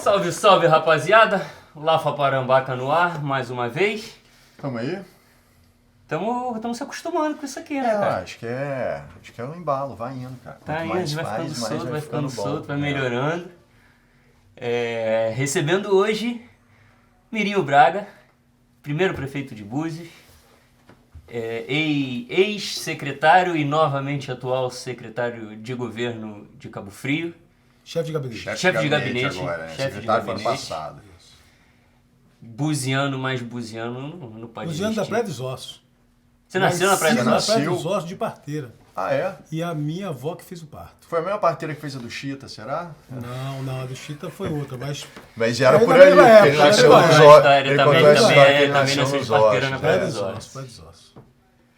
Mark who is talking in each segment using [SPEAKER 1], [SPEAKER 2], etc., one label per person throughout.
[SPEAKER 1] Salve, salve, rapaziada. Lafa Parambaca no ar, mais uma vez.
[SPEAKER 2] Tamo aí?
[SPEAKER 1] Tamo se acostumando com isso aqui, né, cara?
[SPEAKER 2] Acho que é um embalo, vai indo, cara.
[SPEAKER 1] Tá
[SPEAKER 2] Quanto
[SPEAKER 1] indo,
[SPEAKER 2] mais
[SPEAKER 1] vai ficando
[SPEAKER 2] faz,
[SPEAKER 1] solto,
[SPEAKER 2] mais
[SPEAKER 1] vai ficando
[SPEAKER 2] bom.
[SPEAKER 1] solto, vai melhorando. Recebendo hoje Mirinho Braga, primeiro prefeito de Búzios, ex-secretário e novamente atual secretário de governo de Cabo Frio.
[SPEAKER 3] Chefe de gabinete.
[SPEAKER 1] Chefe de gabinete
[SPEAKER 2] agora, né?
[SPEAKER 1] chefe de
[SPEAKER 2] Secretário do ano
[SPEAKER 1] gabinete.
[SPEAKER 2] passado.
[SPEAKER 1] Buziano mais buziano não pode
[SPEAKER 3] Buziano da
[SPEAKER 1] existir.
[SPEAKER 3] Praia dos Ossos.
[SPEAKER 1] Você nasceu na Praia dos
[SPEAKER 3] Na
[SPEAKER 1] Ossos?
[SPEAKER 3] Praia dos Ossos, de parteira.
[SPEAKER 2] Ah, é?
[SPEAKER 3] E a minha avó que fez o parto.
[SPEAKER 2] Foi a mesma parteira que fez a do Chita, será?
[SPEAKER 3] Não, a do Chita foi outra, mas...
[SPEAKER 2] Mas era
[SPEAKER 3] Aí
[SPEAKER 2] por
[SPEAKER 3] da
[SPEAKER 2] aí,
[SPEAKER 3] mesma
[SPEAKER 2] porque
[SPEAKER 3] época,
[SPEAKER 2] ele
[SPEAKER 3] da
[SPEAKER 2] nasceu
[SPEAKER 3] mesma
[SPEAKER 2] nos
[SPEAKER 3] época.
[SPEAKER 2] ossos.
[SPEAKER 1] Ele
[SPEAKER 2] Ele
[SPEAKER 1] também
[SPEAKER 2] contou a história que ele
[SPEAKER 1] nasceu
[SPEAKER 2] nasceu nos
[SPEAKER 1] parteira na
[SPEAKER 2] ossos.
[SPEAKER 1] Praia
[SPEAKER 3] Praia
[SPEAKER 1] dos
[SPEAKER 3] dos
[SPEAKER 1] Ossos.
[SPEAKER 3] Ossos, Praia dos Ossos.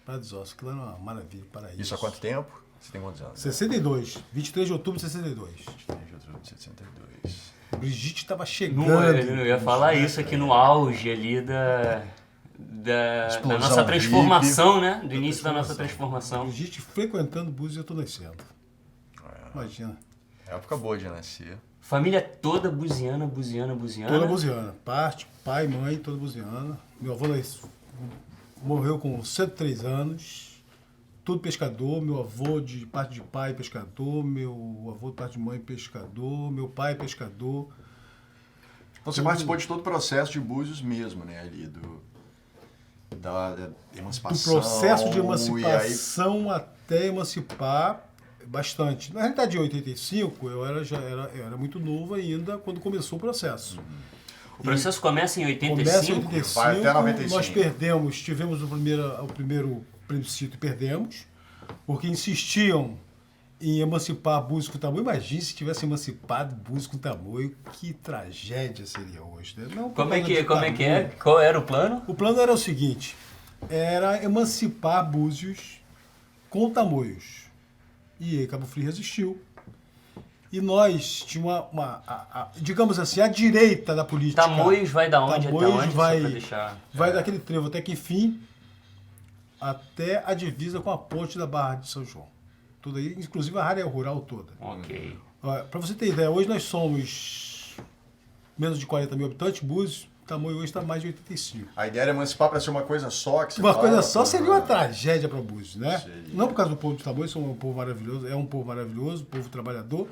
[SPEAKER 3] Praia dos Ossos, aquilo era uma maravilha, paraíso.
[SPEAKER 2] Isso há quanto tempo? Você tem quantos anos?
[SPEAKER 3] 62, 23 de outubro de 62.
[SPEAKER 2] 62.
[SPEAKER 3] Brigitte estava chegando.
[SPEAKER 1] Eu ia falar isso aqui no auge ali da
[SPEAKER 2] Explosão
[SPEAKER 1] nossa transformação,
[SPEAKER 2] hippie.
[SPEAKER 1] né? Do início da nossa transformação.
[SPEAKER 3] Brigitte frequentando Búzios e eu tô nascendo. Imagina.
[SPEAKER 2] Época boa de nascer.
[SPEAKER 1] Família toda buziana.
[SPEAKER 3] Toda buziana. Parte, pai, mãe, toda buziana. Meu avô morreu com 103 anos. Tudo pescador. Meu avô de parte de pai pescador. Meu avô de parte de mãe pescador. Meu pai pescador.
[SPEAKER 2] Então você participou de todo o processo de Búzios mesmo, né? Ali da
[SPEAKER 3] Do
[SPEAKER 2] emancipação.
[SPEAKER 3] processo de
[SPEAKER 2] E aí,
[SPEAKER 3] emancipação até emancipar bastante. Na realidade, em 85, eu era muito novo ainda quando começou o processo.
[SPEAKER 1] O processo começa em 85?
[SPEAKER 3] Começa em 85,
[SPEAKER 2] vai até 95.
[SPEAKER 3] Nós tivemos o primeiro plebiscito e perdemos, porque insistiam em emancipar Búzios com Tamoio. Imagina se tivesse emancipado Búzios com Tamoio, que tragédia seria hoje. Né? Não,
[SPEAKER 1] Como é que
[SPEAKER 3] Tamoio.
[SPEAKER 1] é? Qual era o plano?
[SPEAKER 3] O plano era o seguinte, era emancipar Búzios com Tamoios. E aí Cabo Frio resistiu. E nós tínhamos digamos assim, a direita da política.
[SPEAKER 1] Tamoios vai da onde
[SPEAKER 3] Tamoios
[SPEAKER 1] até onde?
[SPEAKER 3] vai,
[SPEAKER 1] Só pra deixar...
[SPEAKER 3] vai daquele trevo até que enfim, até a divisa com a ponte da Barra de São João. Tudo aí, inclusive a área rural toda.
[SPEAKER 1] Ok.
[SPEAKER 3] Para você ter ideia, hoje nós somos menos de 40 mil habitantes, Búzios, Tamoio hoje está mais de 85.
[SPEAKER 2] A ideia era emancipar para ser uma coisa só. Que você
[SPEAKER 3] Uma
[SPEAKER 2] fala,
[SPEAKER 3] coisa só seria uma tragédia para Búzios, né?
[SPEAKER 2] Seria.
[SPEAKER 3] Não por causa do povo de Tamoio, é um povo maravilhoso, povo trabalhador,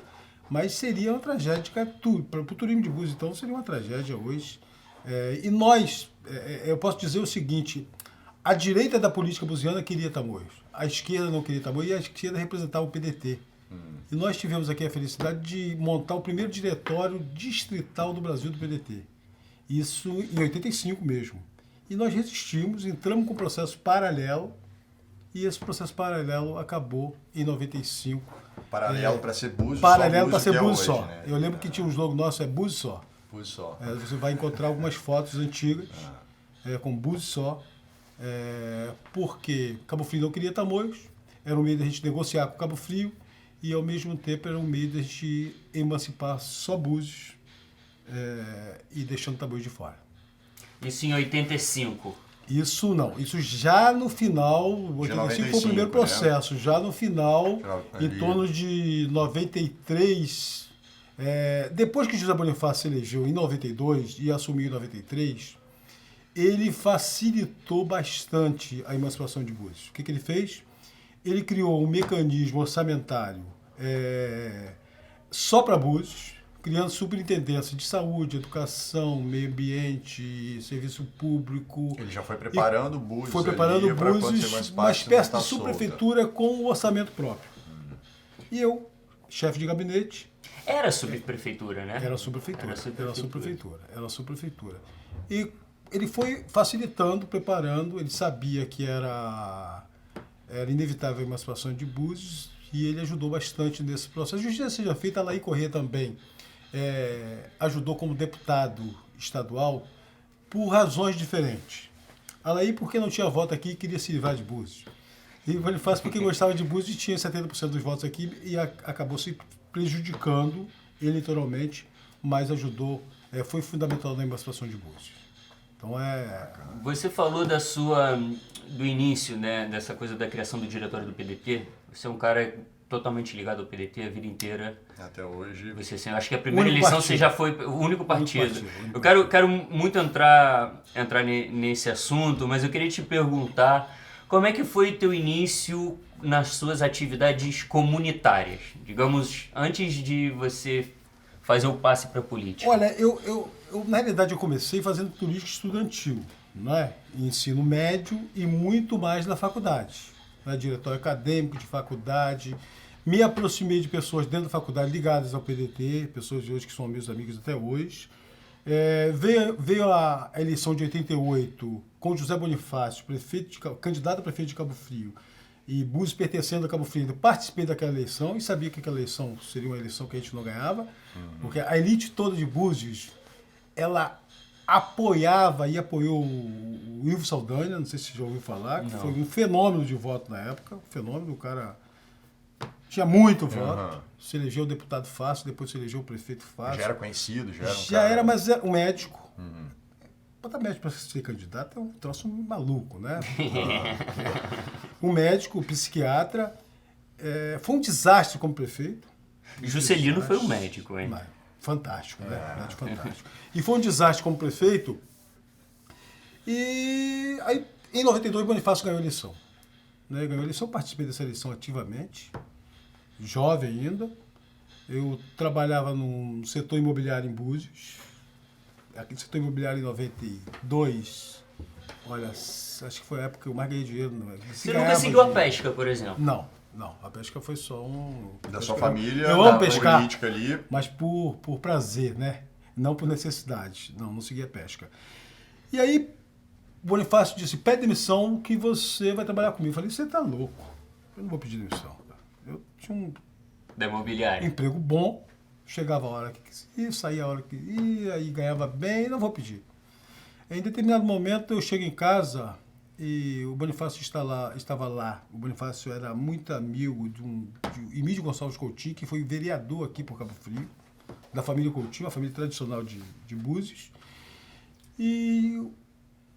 [SPEAKER 3] mas seria uma tragédia para o turismo de Búzios, então seria uma tragédia hoje. E nós, eu posso dizer o seguinte, a direita da política buziana queria Tamoios, a esquerda não queria Tamoios e a esquerda representava o PDT. E nós tivemos aqui a felicidade de montar o primeiro diretório distrital do Brasil do PDT. Isso em 85 mesmo. E nós resistimos, entramos com um processo paralelo e esse processo paralelo acabou em 95.
[SPEAKER 2] Paralelo para ser Búzios.
[SPEAKER 3] Paralelo para
[SPEAKER 2] só
[SPEAKER 3] ser Búzios
[SPEAKER 2] que é
[SPEAKER 3] só.
[SPEAKER 2] hoje, né?
[SPEAKER 3] Eu lembro que tinha um slogan nosso, é Búzios só.
[SPEAKER 2] Búzios só.
[SPEAKER 3] Você vai encontrar algumas fotos antigas com Búzios só. Porque Cabo Frio não queria Tamoios, era um meio da gente negociar com Cabo Frio e ao mesmo tempo era um meio da gente emancipar só Búzios e deixando Tamoios de fora.
[SPEAKER 1] Isso em 85.
[SPEAKER 3] Isso não, isso já no final, 85 foi o primeiro processo, né? Já no final, em torno de 93, depois que José Bonifácio se elegeu em 92 e assumiu em 93, ele facilitou bastante a emancipação de Búzios. O que ele fez? Ele criou um mecanismo orçamentário só para Búzios, criando superintendência de saúde, educação, meio ambiente, serviço público.
[SPEAKER 2] Ele já foi preparando Búzios.
[SPEAKER 3] Foi preparando Búzios, uma espécie de subprefeitura com o orçamento próprio. E eu, chefe de gabinete...
[SPEAKER 1] Era subprefeitura, né?
[SPEAKER 3] Era subprefeitura. E ele foi facilitando, preparando, ele sabia que era inevitável a emancipação de Búzios e ele ajudou bastante nesse processo. Justiça seja feita, a Laí Corrêa também ajudou como deputado estadual por razões diferentes. A Laí porque não tinha voto aqui e queria se livrar de Búzios. E ele faz porque gostava de Búzios e tinha 70% dos votos aqui e acabou se prejudicando eleitoralmente, mas ajudou, foi fundamental na emancipação de Búzios. Então
[SPEAKER 1] Você falou do início, né, dessa coisa da criação do diretório do PDT. Você é um cara totalmente ligado ao PDT a vida inteira.
[SPEAKER 2] Até hoje.
[SPEAKER 1] Você, assim, acho que a primeira
[SPEAKER 3] Único
[SPEAKER 1] eleição
[SPEAKER 3] partido.
[SPEAKER 1] você já foi o único partido.
[SPEAKER 3] Único
[SPEAKER 1] Eu quero muito entrar nesse assunto, mas eu queria te perguntar como é que foi teu início nas suas atividades comunitárias? Digamos, antes de você fazer o passe para a política.
[SPEAKER 3] Olha, eu, na realidade, eu comecei fazendo política estudantil, não é? Ensino médio e muito mais na faculdade. Né? Diretório acadêmico de faculdade. Me aproximei de pessoas dentro da faculdade ligadas ao PDT, pessoas de hoje que são meus amigos até hoje. Veio a eleição de 88 com José Bonifácio, candidato a prefeito de Cabo Frio, e Búzios pertencendo a Cabo Frio. Eu participei daquela eleição e sabia que aquela eleição seria uma eleição que a gente não ganhava, porque a elite toda de Búzios, ela apoiava e apoiou o Ivo Saldanha, não sei se você já ouviu falar, que foi um fenômeno de voto na época, um fenômeno, o cara tinha muito voto, se elegeu deputado fácil, depois se elegeu prefeito fácil.
[SPEAKER 2] Já era conhecido, já era um
[SPEAKER 3] Já
[SPEAKER 2] cara...
[SPEAKER 3] era, mas era um médico. Botar médico para ser candidato é um troço maluco, né? Um médico, um psiquiatra, foi um desastre como prefeito.
[SPEAKER 1] Juscelino foi um médico, hein?
[SPEAKER 3] Fantástico, né? Médico fantástico. E foi um desastre como prefeito. E aí, em 92, Bonifácio ganhou a eleição. Né? Ganhou a eleição, participei dessa eleição ativamente, jovem ainda. Eu trabalhava no setor imobiliário em Búzios. Aqui no setor imobiliário em 92, olha, acho que foi a época que eu mais ganhei dinheiro.
[SPEAKER 1] Você nunca seguiu a pesca, por exemplo?
[SPEAKER 3] Não. A pesca foi só
[SPEAKER 2] Da sua família,
[SPEAKER 3] eu amo
[SPEAKER 2] da
[SPEAKER 3] pescar,
[SPEAKER 2] política ali.
[SPEAKER 3] mas por prazer, né? Não por necessidade. Não segui a pesca. E aí, Bonifácio disse, pede demissão que você vai trabalhar comigo. Eu falei, você tá louco. Eu não vou pedir demissão. Eu tinha um
[SPEAKER 1] Da imobiliária.
[SPEAKER 3] emprego bom, chegava a hora que queria, saía a hora que ia, aí ganhava bem, não vou pedir. Em determinado momento eu chego em casa e o Bonifácio estava lá. O Bonifácio era muito amigo de Emílio Gonçalves Coutinho, que foi vereador aqui por Cabo Frio, da família Coutinho, uma família tradicional de Búzios. E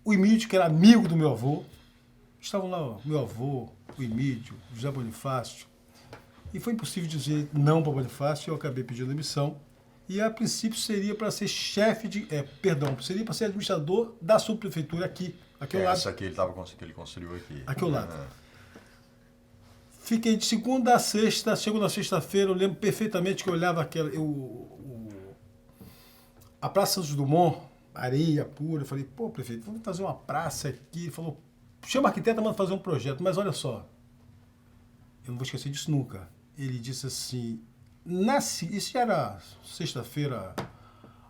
[SPEAKER 3] o Emílio, que era amigo do meu avô, estavam lá, meu avô, o Emílio, José Bonifácio. E foi impossível dizer não para o Bonifácio, eu acabei pedindo demissão. E a princípio seria para ser seria para ser administrador da subprefeitura aqui ao lado.
[SPEAKER 2] Essa que ele construiu aqui.
[SPEAKER 3] Aqui ao lado. Fiquei de segunda a sexta, chegou na sexta-feira, eu lembro perfeitamente que eu olhava a Praça Santos Dumont, areia pura, eu falei, pô, prefeito, vamos fazer uma praça aqui. Ele falou, chama a arquiteta, manda fazer um projeto, mas olha só, eu não vou esquecer disso nunca. Ele disse assim, isso já era sexta-feira,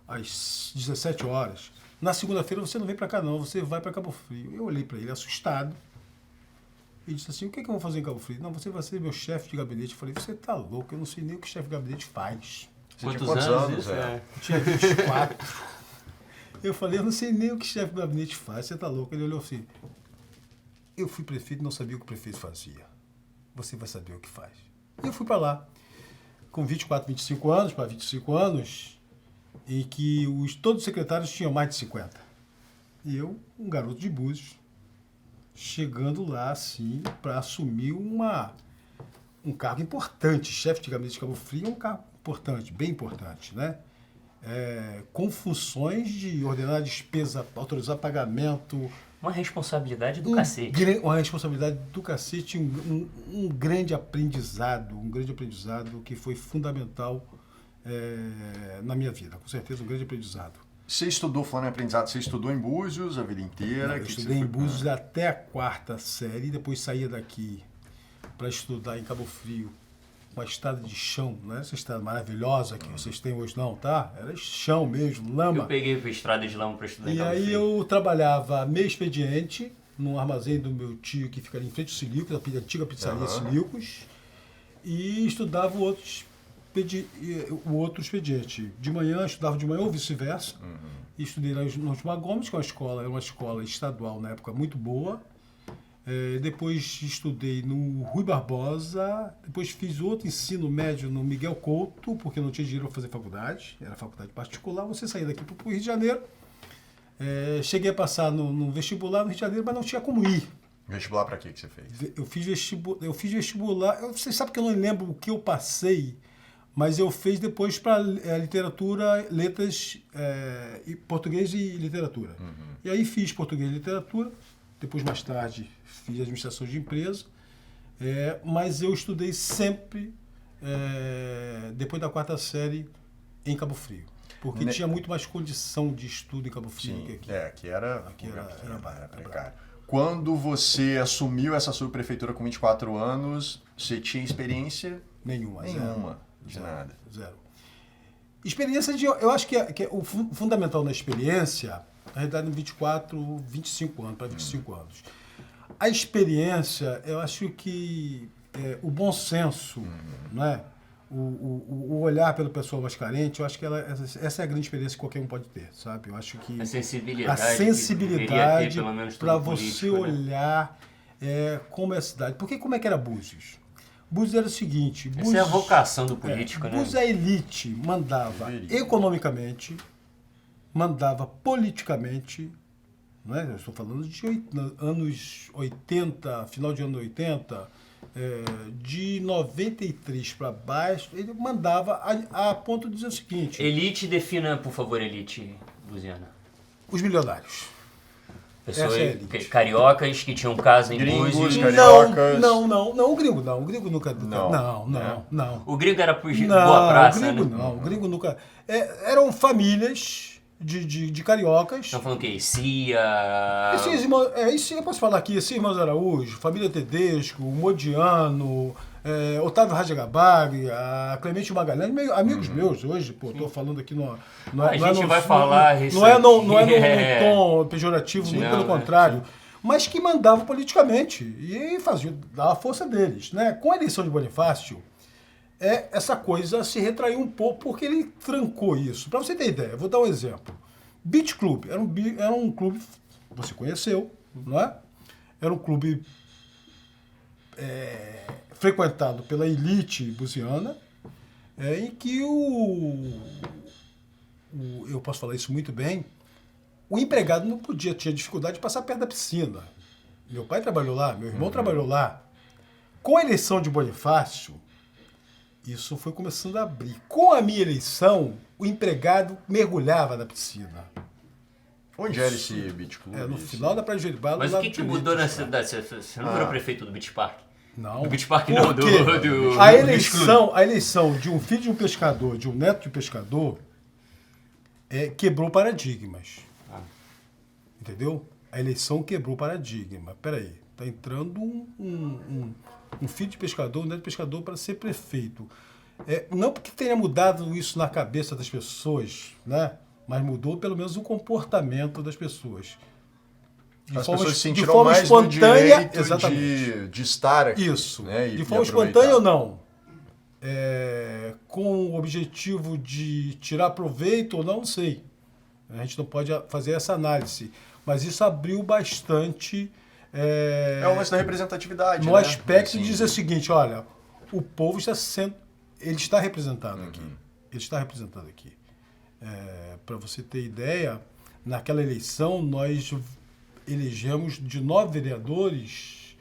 [SPEAKER 3] às 17 horas. Na segunda-feira você não vem para cá não, você vai para Cabo Frio. Eu olhei para ele assustado e disse assim, o que eu vou fazer em Cabo Frio? Não, você vai ser meu chefe de gabinete. Eu falei, você tá louco, eu não sei nem o que chefe de gabinete faz.
[SPEAKER 2] Você tinha quantos anos?
[SPEAKER 3] Eu tinha 24. Eu falei, eu não sei nem o que chefe de gabinete faz, você tá louco. Ele olhou assim, eu fui prefeito e não sabia o que o prefeito fazia. Você vai saber o que faz. E eu fui para lá, com 24, 25 anos, para 25 anos, em que todos os secretários tinham mais de 50. E eu, um garoto de Búzios, chegando lá, assim, para assumir um cargo importante. Chefe de gabinete de Cabo Frio é um cargo importante, bem importante, né? Com funções de ordenar despesa, autorizar pagamento.
[SPEAKER 1] Uma responsabilidade do cacete.
[SPEAKER 3] Uma responsabilidade do cacete, um grande aprendizado que foi fundamental na minha vida. Com certeza, um grande aprendizado.
[SPEAKER 2] Você estudou, falando em aprendizado, você estudou em Búzios a vida inteira?
[SPEAKER 3] Não, eu estudei em Búzios até a 4ª série, depois saía daqui para estudar em Cabo Frio, uma estrada de chão, não é essa estrada maravilhosa que vocês têm hoje não, tá? Era chão mesmo, lama.
[SPEAKER 1] Eu peguei a estrada de lama para estudar em Cabo
[SPEAKER 3] Frio. E aí
[SPEAKER 1] eu
[SPEAKER 3] trabalhava meio expediente num armazém do meu tio que fica ali em frente ao Silicos, a antiga pizzaria Silicos, e estudava o outro expediente. De manhã, estudava de manhã ou vice-versa, e estudei lá no Osmar Gomes, que era uma escola estadual na época muito boa. Depois estudei no Rui Barbosa, depois fiz outro ensino médio no Miguel Couto, porque não tinha dinheiro para fazer faculdade, era faculdade particular. Você saía daqui para o Rio de Janeiro, cheguei a passar no vestibular no Rio de Janeiro, mas não tinha como ir.
[SPEAKER 2] Vestibular pra quê que você fez?
[SPEAKER 3] Eu fiz vestibular. Você sabe que eu não lembro o que eu passei, mas eu fiz depois para literatura, letras, e português e literatura. E aí fiz português e literatura, depois mais tarde fiz administração de empresa, mas eu estudei sempre, depois da 4ª série, em Cabo Frio. Porque tinha muito mais condição de estudo em Cabo Frio do que aqui.
[SPEAKER 2] Aqui era
[SPEAKER 3] Era
[SPEAKER 2] precário. Quando você assumiu essa subprefeitura com 24 anos, você tinha experiência?
[SPEAKER 3] Nenhuma.
[SPEAKER 2] De nada.
[SPEAKER 3] Zero. Experiência eu acho que o fundamental na experiência, na realidade, em 25 anos, para 25 anos. A experiência, eu acho que o bom senso, não é? O olhar pelo pessoal mais carente, eu acho que essa é a grande experiência que qualquer um pode ter, sabe? Eu acho que
[SPEAKER 1] a sensibilidade
[SPEAKER 3] para você olhar como é a cidade. Porque como é que era Búzios? Búzios era o seguinte... Búzios,
[SPEAKER 1] essa é a vocação do político, né?
[SPEAKER 3] Búzios, a elite mandava economicamente, mandava politicamente, não é? Eu estou falando de anos 80, final de anos 80... de 93 para baixo, ele mandava a ponto de dizer o seguinte...
[SPEAKER 1] Elite, defina, por favor, elite, Luziana.
[SPEAKER 3] Os milionários.
[SPEAKER 1] Pessoas
[SPEAKER 3] Essa é a elite.
[SPEAKER 1] cariocas que tinham casa em
[SPEAKER 2] Gringos,
[SPEAKER 1] Búzios.
[SPEAKER 2] cariocas.
[SPEAKER 3] Não, o gringo não. O gringo nunca... Não.
[SPEAKER 1] O gringo era por Boa Praça,
[SPEAKER 3] o gringo
[SPEAKER 1] né?
[SPEAKER 3] não. O gringo nunca... eram famílias de cariocas.
[SPEAKER 1] Estão falando que Cia...
[SPEAKER 3] Esses irmãos, eu posso falar aqui, esses irmãos Araújo, família Tedesco, Modiano, Otávio Rajagabari, a Clemente Magalhães, amigos meus hoje, pô, tô falando aqui
[SPEAKER 1] a gente vai falar isso
[SPEAKER 3] não é no
[SPEAKER 1] aqui.
[SPEAKER 3] tom pejorativo, muito pelo contrário, mas que mandavam politicamente e faziam da força deles, né? Com a eleição de Bonifácio, essa coisa se retraiu um pouco porque ele trancou isso. Para você ter ideia, vou dar um exemplo. Beach Club era um clube, você conheceu, não é? Era um clube frequentado pela elite buziana, em que eu posso falar isso muito bem, o empregado não tinha dificuldade de passar perto da piscina. Meu pai trabalhou lá, meu irmão trabalhou lá. Com a eleição de Bonifácio, isso foi começando a abrir. Com a minha eleição, o empregado mergulhava na piscina.
[SPEAKER 2] Onde era esse Beach Club?
[SPEAKER 3] No final da Praia de Jeribalo.
[SPEAKER 1] Mas o que mudou na cidade? Você não virou prefeito do Beach Park?
[SPEAKER 3] Não.
[SPEAKER 1] Do Beach Park não, do
[SPEAKER 3] a eleição de um filho de um pescador, de um neto de pescador, quebrou paradigmas. Entendeu? A eleição quebrou paradigma. Peraí, tá entrando um filho de pescador, um neto de pescador para ser prefeito. Não porque tenha mudado isso na cabeça das pessoas, né? Mas mudou pelo menos o comportamento das pessoas.
[SPEAKER 2] As pessoas se sentiram mais espontânea, de estar aqui.
[SPEAKER 3] Isso.
[SPEAKER 2] Né?
[SPEAKER 3] De forma espontânea ou não? Com o objetivo de tirar proveito ou não sei. A gente não pode fazer essa análise. Mas isso abriu bastante...
[SPEAKER 2] É o lance da representatividade.
[SPEAKER 3] No aspecto de dizer o seguinte, olha, o povo está sendo... Ele está representado aqui. Ele está representado aqui. Para você ter ideia, naquela eleição nós elegemos de 9 vereadores,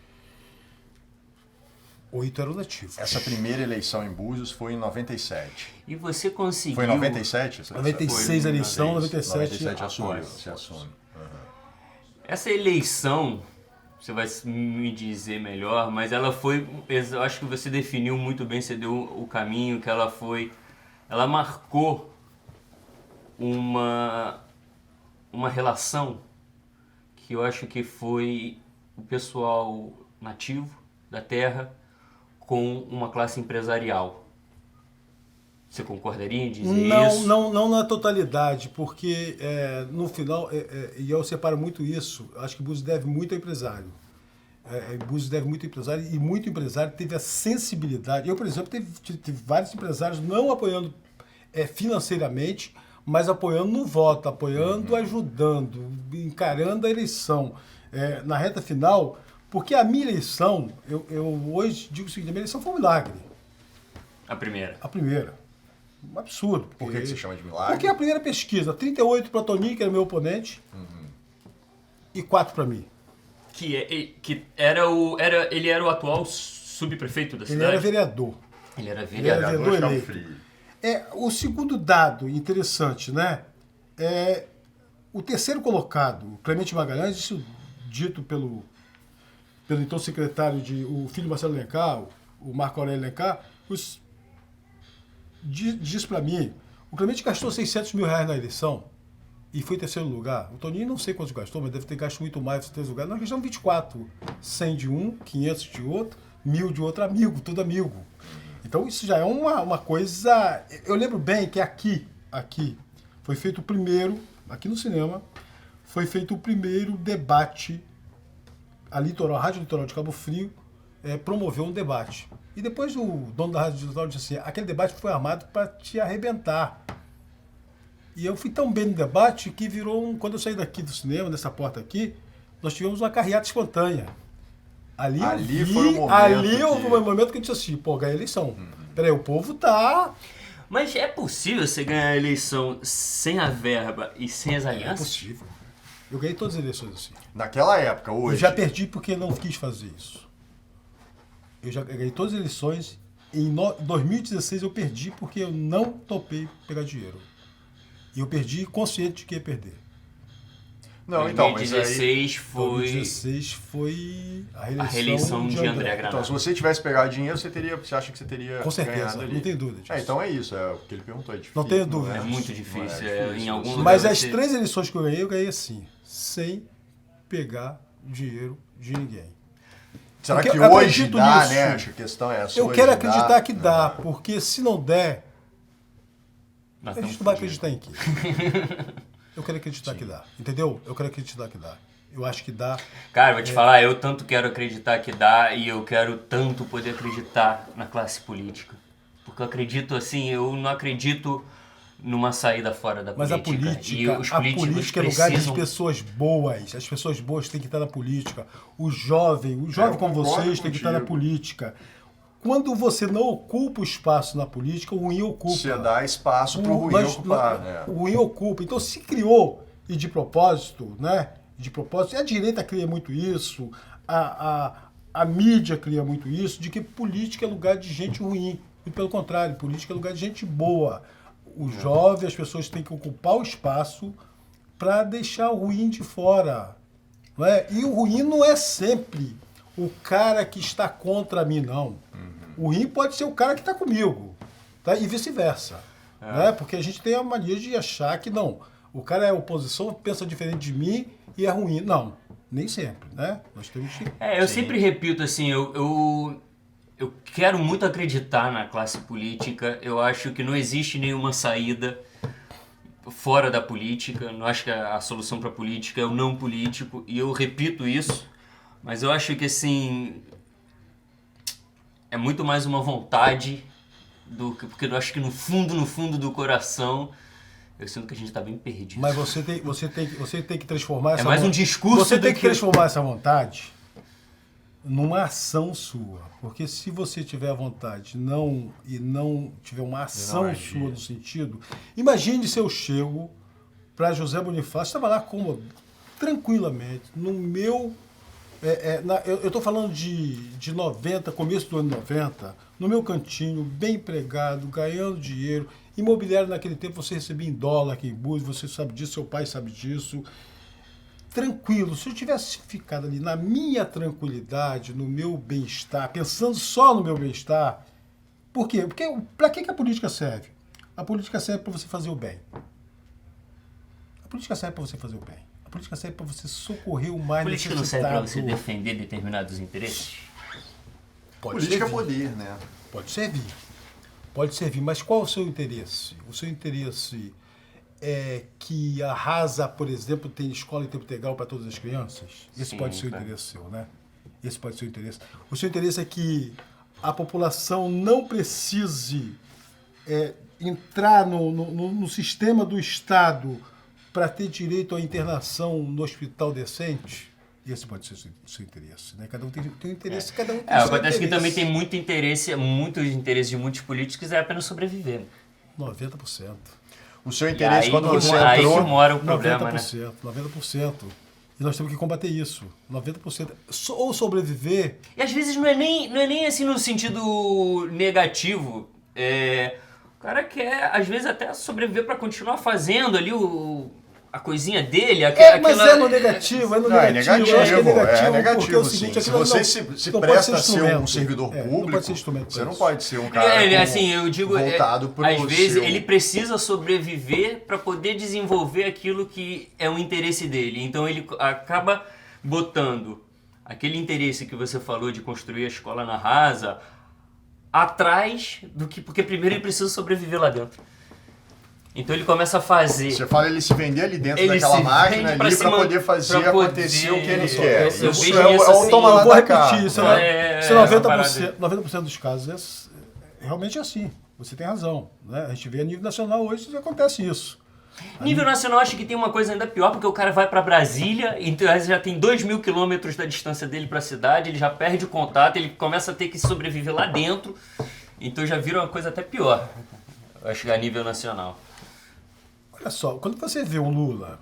[SPEAKER 3] 8 eram nativos.
[SPEAKER 2] Essa primeira eleição em Búzios foi em 97.
[SPEAKER 1] E você conseguiu...
[SPEAKER 2] Foi em 97?
[SPEAKER 3] 96 a eleição, 97
[SPEAKER 2] se assume.
[SPEAKER 1] Essa eleição, você vai me dizer melhor, mas ela foi... Eu acho que você definiu muito bem, você deu o caminho que ela foi... Ela marcou uma relação que eu acho que foi o pessoal nativo da terra com uma classe empresarial. Você concordaria em dizer isso?
[SPEAKER 3] Não na totalidade, porque no final, e eu separo muito isso, acho que Búzios deve muito ao empresário. Búzios deve muito ao empresário, e muito empresário teve a sensibilidade. Eu, por exemplo, tive vários empresários não apoiando financeiramente, mas apoiando no voto, apoiando, ajudando, encarando a eleição. Na reta final, porque a minha eleição, eu hoje digo o seguinte, a minha eleição foi um milagre.
[SPEAKER 1] A primeira?
[SPEAKER 3] A primeira. Um absurdo.
[SPEAKER 2] Por que você chama de milagre?
[SPEAKER 3] Porque a primeira pesquisa, 38 para Toninho, que era meu oponente, e 4 para mim.
[SPEAKER 1] que ele era o atual subprefeito da
[SPEAKER 3] Ele
[SPEAKER 1] cidade?
[SPEAKER 3] era vereador.
[SPEAKER 1] Ele era
[SPEAKER 3] Ele era
[SPEAKER 1] vereador.
[SPEAKER 3] vereador
[SPEAKER 2] de Cabo
[SPEAKER 3] eleito.
[SPEAKER 2] Frio.
[SPEAKER 3] O segundo dado interessante, né? O terceiro colocado, Clemente Magalhães, isso dito pelo então secretário o filho Marcelo Alencar, o Marco Aurélio Alencar, diz para mim, o Clemente gastou R$600 mil na eleição e foi em terceiro lugar. O Toninho não sei quantos gastou, mas deve ter gasto muito mais em terceiro lugar. Nós gastamos 24, 100 de um, 500 de outro, 1000 de outro amigo, tudo amigo. Então isso já é uma coisa... Eu lembro bem que aqui foi feito o primeiro, aqui no cinema, foi feito o primeiro debate, a Rádio Litoral de Cabo Frio promoveu um debate. E depois o dono da Rádio Litoral disse assim, aquele debate foi armado para te arrebentar. E eu fui tão bem no debate que virou quando eu saí daqui do cinema, nessa porta aqui, nós tivemos uma carreata espontânea. Ali
[SPEAKER 2] foi o momento.
[SPEAKER 3] Ali houve um momento que eu disse assim, pô, ganhei a eleição. Peraí, o povo tá...
[SPEAKER 1] Mas é possível você ganhar a eleição sem a verba e sem as
[SPEAKER 3] É
[SPEAKER 1] alianças?
[SPEAKER 3] possível. Eu ganhei todas as eleições assim.
[SPEAKER 2] Naquela época, hoje...
[SPEAKER 3] Eu já perdi porque não quis fazer isso. Eu já ganhei todas as eleições. Em 2016 eu perdi porque eu não topei pegar dinheiro. E eu perdi consciente de que ia perder.
[SPEAKER 2] Não, então, mas aí...
[SPEAKER 1] 2016 foi
[SPEAKER 3] 2016 foi a
[SPEAKER 1] reeleição de André Granado.
[SPEAKER 2] Então, se você tivesse pegado dinheiro, você acha que você teria
[SPEAKER 3] Com certeza,
[SPEAKER 2] ganhado ali?
[SPEAKER 3] não tem dúvida disso.
[SPEAKER 2] Então é isso, é o que ele perguntou. É difícil,
[SPEAKER 3] Não tenho dúvida.
[SPEAKER 1] É muito difícil.
[SPEAKER 2] Não
[SPEAKER 1] Em algum lugar
[SPEAKER 3] Mas
[SPEAKER 1] vai
[SPEAKER 3] as
[SPEAKER 1] ser-
[SPEAKER 3] 3 eleições que eu ganhei assim, sem pegar dinheiro de ninguém.
[SPEAKER 2] Será
[SPEAKER 3] Porque
[SPEAKER 2] que
[SPEAKER 3] eu
[SPEAKER 2] hoje
[SPEAKER 3] acredito
[SPEAKER 2] dá,
[SPEAKER 3] nisso.
[SPEAKER 2] né? Acho que a questão é essa.
[SPEAKER 3] Eu
[SPEAKER 2] hoje
[SPEAKER 3] quero
[SPEAKER 2] dá.
[SPEAKER 3] acreditar que dá, porque se não der,
[SPEAKER 1] Nós
[SPEAKER 3] a gente
[SPEAKER 1] estamos
[SPEAKER 3] não vai
[SPEAKER 1] fudidos.
[SPEAKER 3] acreditar em quê? Eu quero acreditar que dá, entendeu? Eu quero acreditar que dá. Eu acho que dá.
[SPEAKER 1] Cara, vou te falar, eu tanto quero acreditar que dá e eu quero tanto poder acreditar na classe política. Porque eu acredito assim, eu não acredito numa saída fora da
[SPEAKER 3] Mas a
[SPEAKER 1] política.
[SPEAKER 3] política,
[SPEAKER 1] E os políticos
[SPEAKER 3] é lugar de
[SPEAKER 1] precisam...
[SPEAKER 3] pessoas boas. As pessoas boas têm que estar na política. O jovem como
[SPEAKER 2] concordo
[SPEAKER 3] vocês tem que estar na
[SPEAKER 2] contigo.
[SPEAKER 3] política. Quando você não ocupa o espaço na política, o ruim ocupa.
[SPEAKER 2] Você dá espaço para o ruim ocupar, né?
[SPEAKER 3] O ruim ocupa. Então se criou, e de propósito, né? De propósito, e a direita cria muito isso, a mídia cria muito isso, de que política é lugar de gente ruim. E pelo contrário, política é lugar de gente boa. O jovem, as pessoas têm que ocupar o espaço para deixar o ruim de fora. Não é? E o ruim não é sempre o cara que está contra mim, não. O ruim pode ser o cara que está comigo, tá? E vice-versa. Né? Porque a gente tem a mania de achar que não. O cara é oposição, pensa diferente de mim e é ruim. Não, nem sempre, né? Nós temos que...
[SPEAKER 1] Eu sempre repito assim, eu quero muito acreditar na classe política. Eu acho que não existe nenhuma saída fora da política. Não acho que a solução para a política é o não político. E eu repito isso, mas eu acho que assim é muito mais uma vontade porque eu acho que no fundo do coração eu sinto que a gente está bem perdido.
[SPEAKER 3] Mas você tem que transformar essa
[SPEAKER 1] mais um discurso
[SPEAKER 3] Você
[SPEAKER 1] do
[SPEAKER 3] tem que
[SPEAKER 1] que-
[SPEAKER 3] transformar essa vontade numa ação sua. Porque se você tiver a vontade e não tiver uma ação
[SPEAKER 2] agir.
[SPEAKER 3] sua no sentido... Imagine se eu chego para José Bonifácio, estava lá tranquilamente, no meu... eu estou falando de 90, começo do ano 90, no meu cantinho, bem empregado, ganhando dinheiro. Imobiliário naquele tempo você recebia em dólar aqui em Búzios, você sabe disso, seu pai sabe disso. Tranquilo, se eu tivesse ficado ali na minha tranquilidade, no meu bem-estar, pensando só no meu bem-estar, por quê? Porque para que a política serve? A política serve para você fazer o bem. A política serve para você fazer o bem. A política serve para você socorrer o mais
[SPEAKER 1] A política não
[SPEAKER 3] necessitado.
[SPEAKER 1] serve para você defender determinados interesses?
[SPEAKER 3] Pode
[SPEAKER 2] Política é
[SPEAKER 3] servir.
[SPEAKER 2] poder, né?
[SPEAKER 3] Pode servir. Pode servir, mas qual é o seu interesse? O seu interesse é que arrasa, por exemplo, tem escola em tempo integral para todas as crianças? Esse
[SPEAKER 1] Sim,
[SPEAKER 3] pode ser o
[SPEAKER 1] claro.
[SPEAKER 3] interesse seu, né? Esse pode ser o interesse. O seu interesse é que a população não precise entrar no sistema do Estado para ter direito à internação no hospital decente? Esse pode ser o seu interesse, né? Cada um tem um interesse, cada um tem o seu
[SPEAKER 1] Acontece que também
[SPEAKER 3] interesse.
[SPEAKER 1] tem muitos interesses de muitos políticos é apenas sobreviver.
[SPEAKER 3] 90%.
[SPEAKER 2] O seu interesse
[SPEAKER 1] aí
[SPEAKER 2] quando
[SPEAKER 1] que
[SPEAKER 2] você
[SPEAKER 1] aí
[SPEAKER 2] entrou...
[SPEAKER 1] que mora o problema, né?
[SPEAKER 3] 90%. E nós temos que combater isso. 90%. Ou sobreviver...
[SPEAKER 1] E às vezes não é nem assim no sentido negativo. O cara quer, às vezes, até sobreviver para continuar fazendo ali a coisinha dele.
[SPEAKER 3] Mas é no negativo,
[SPEAKER 2] Não, é negativo,
[SPEAKER 3] eu acho que é
[SPEAKER 2] negativo,
[SPEAKER 3] porque é o seguinte,
[SPEAKER 2] sim. Se você se presta a ser um servidor público, você não pode ser um cara
[SPEAKER 1] assim, eu digo,
[SPEAKER 2] voltado para
[SPEAKER 1] às vezes ele precisa sobreviver para poder desenvolver aquilo que é o interesse dele. Então ele acaba botando aquele interesse que você falou de construir a escola na rasa atrás do que... Porque primeiro ele precisa sobreviver lá dentro. Então ele começa a fazer...
[SPEAKER 2] Você fala ele se vender ali dentro daquela máquina ali para poder fazer acontecer o que ele quer. Isso é o toma lá da cá.
[SPEAKER 3] Isso é 90% dos casos realmente é assim. Você tem razão. Né? A gente vê a nível nacional hoje acontece isso.
[SPEAKER 1] Nível nacional, acho que tem uma coisa ainda pior, porque o cara vai para Brasília, então já tem 2.000 quilômetros da distância dele para a cidade, ele já perde o contato, ele começa a ter que sobreviver lá dentro, então já vira uma coisa até pior, acho que a nível nacional.
[SPEAKER 3] Olha só, quando você vê o Lula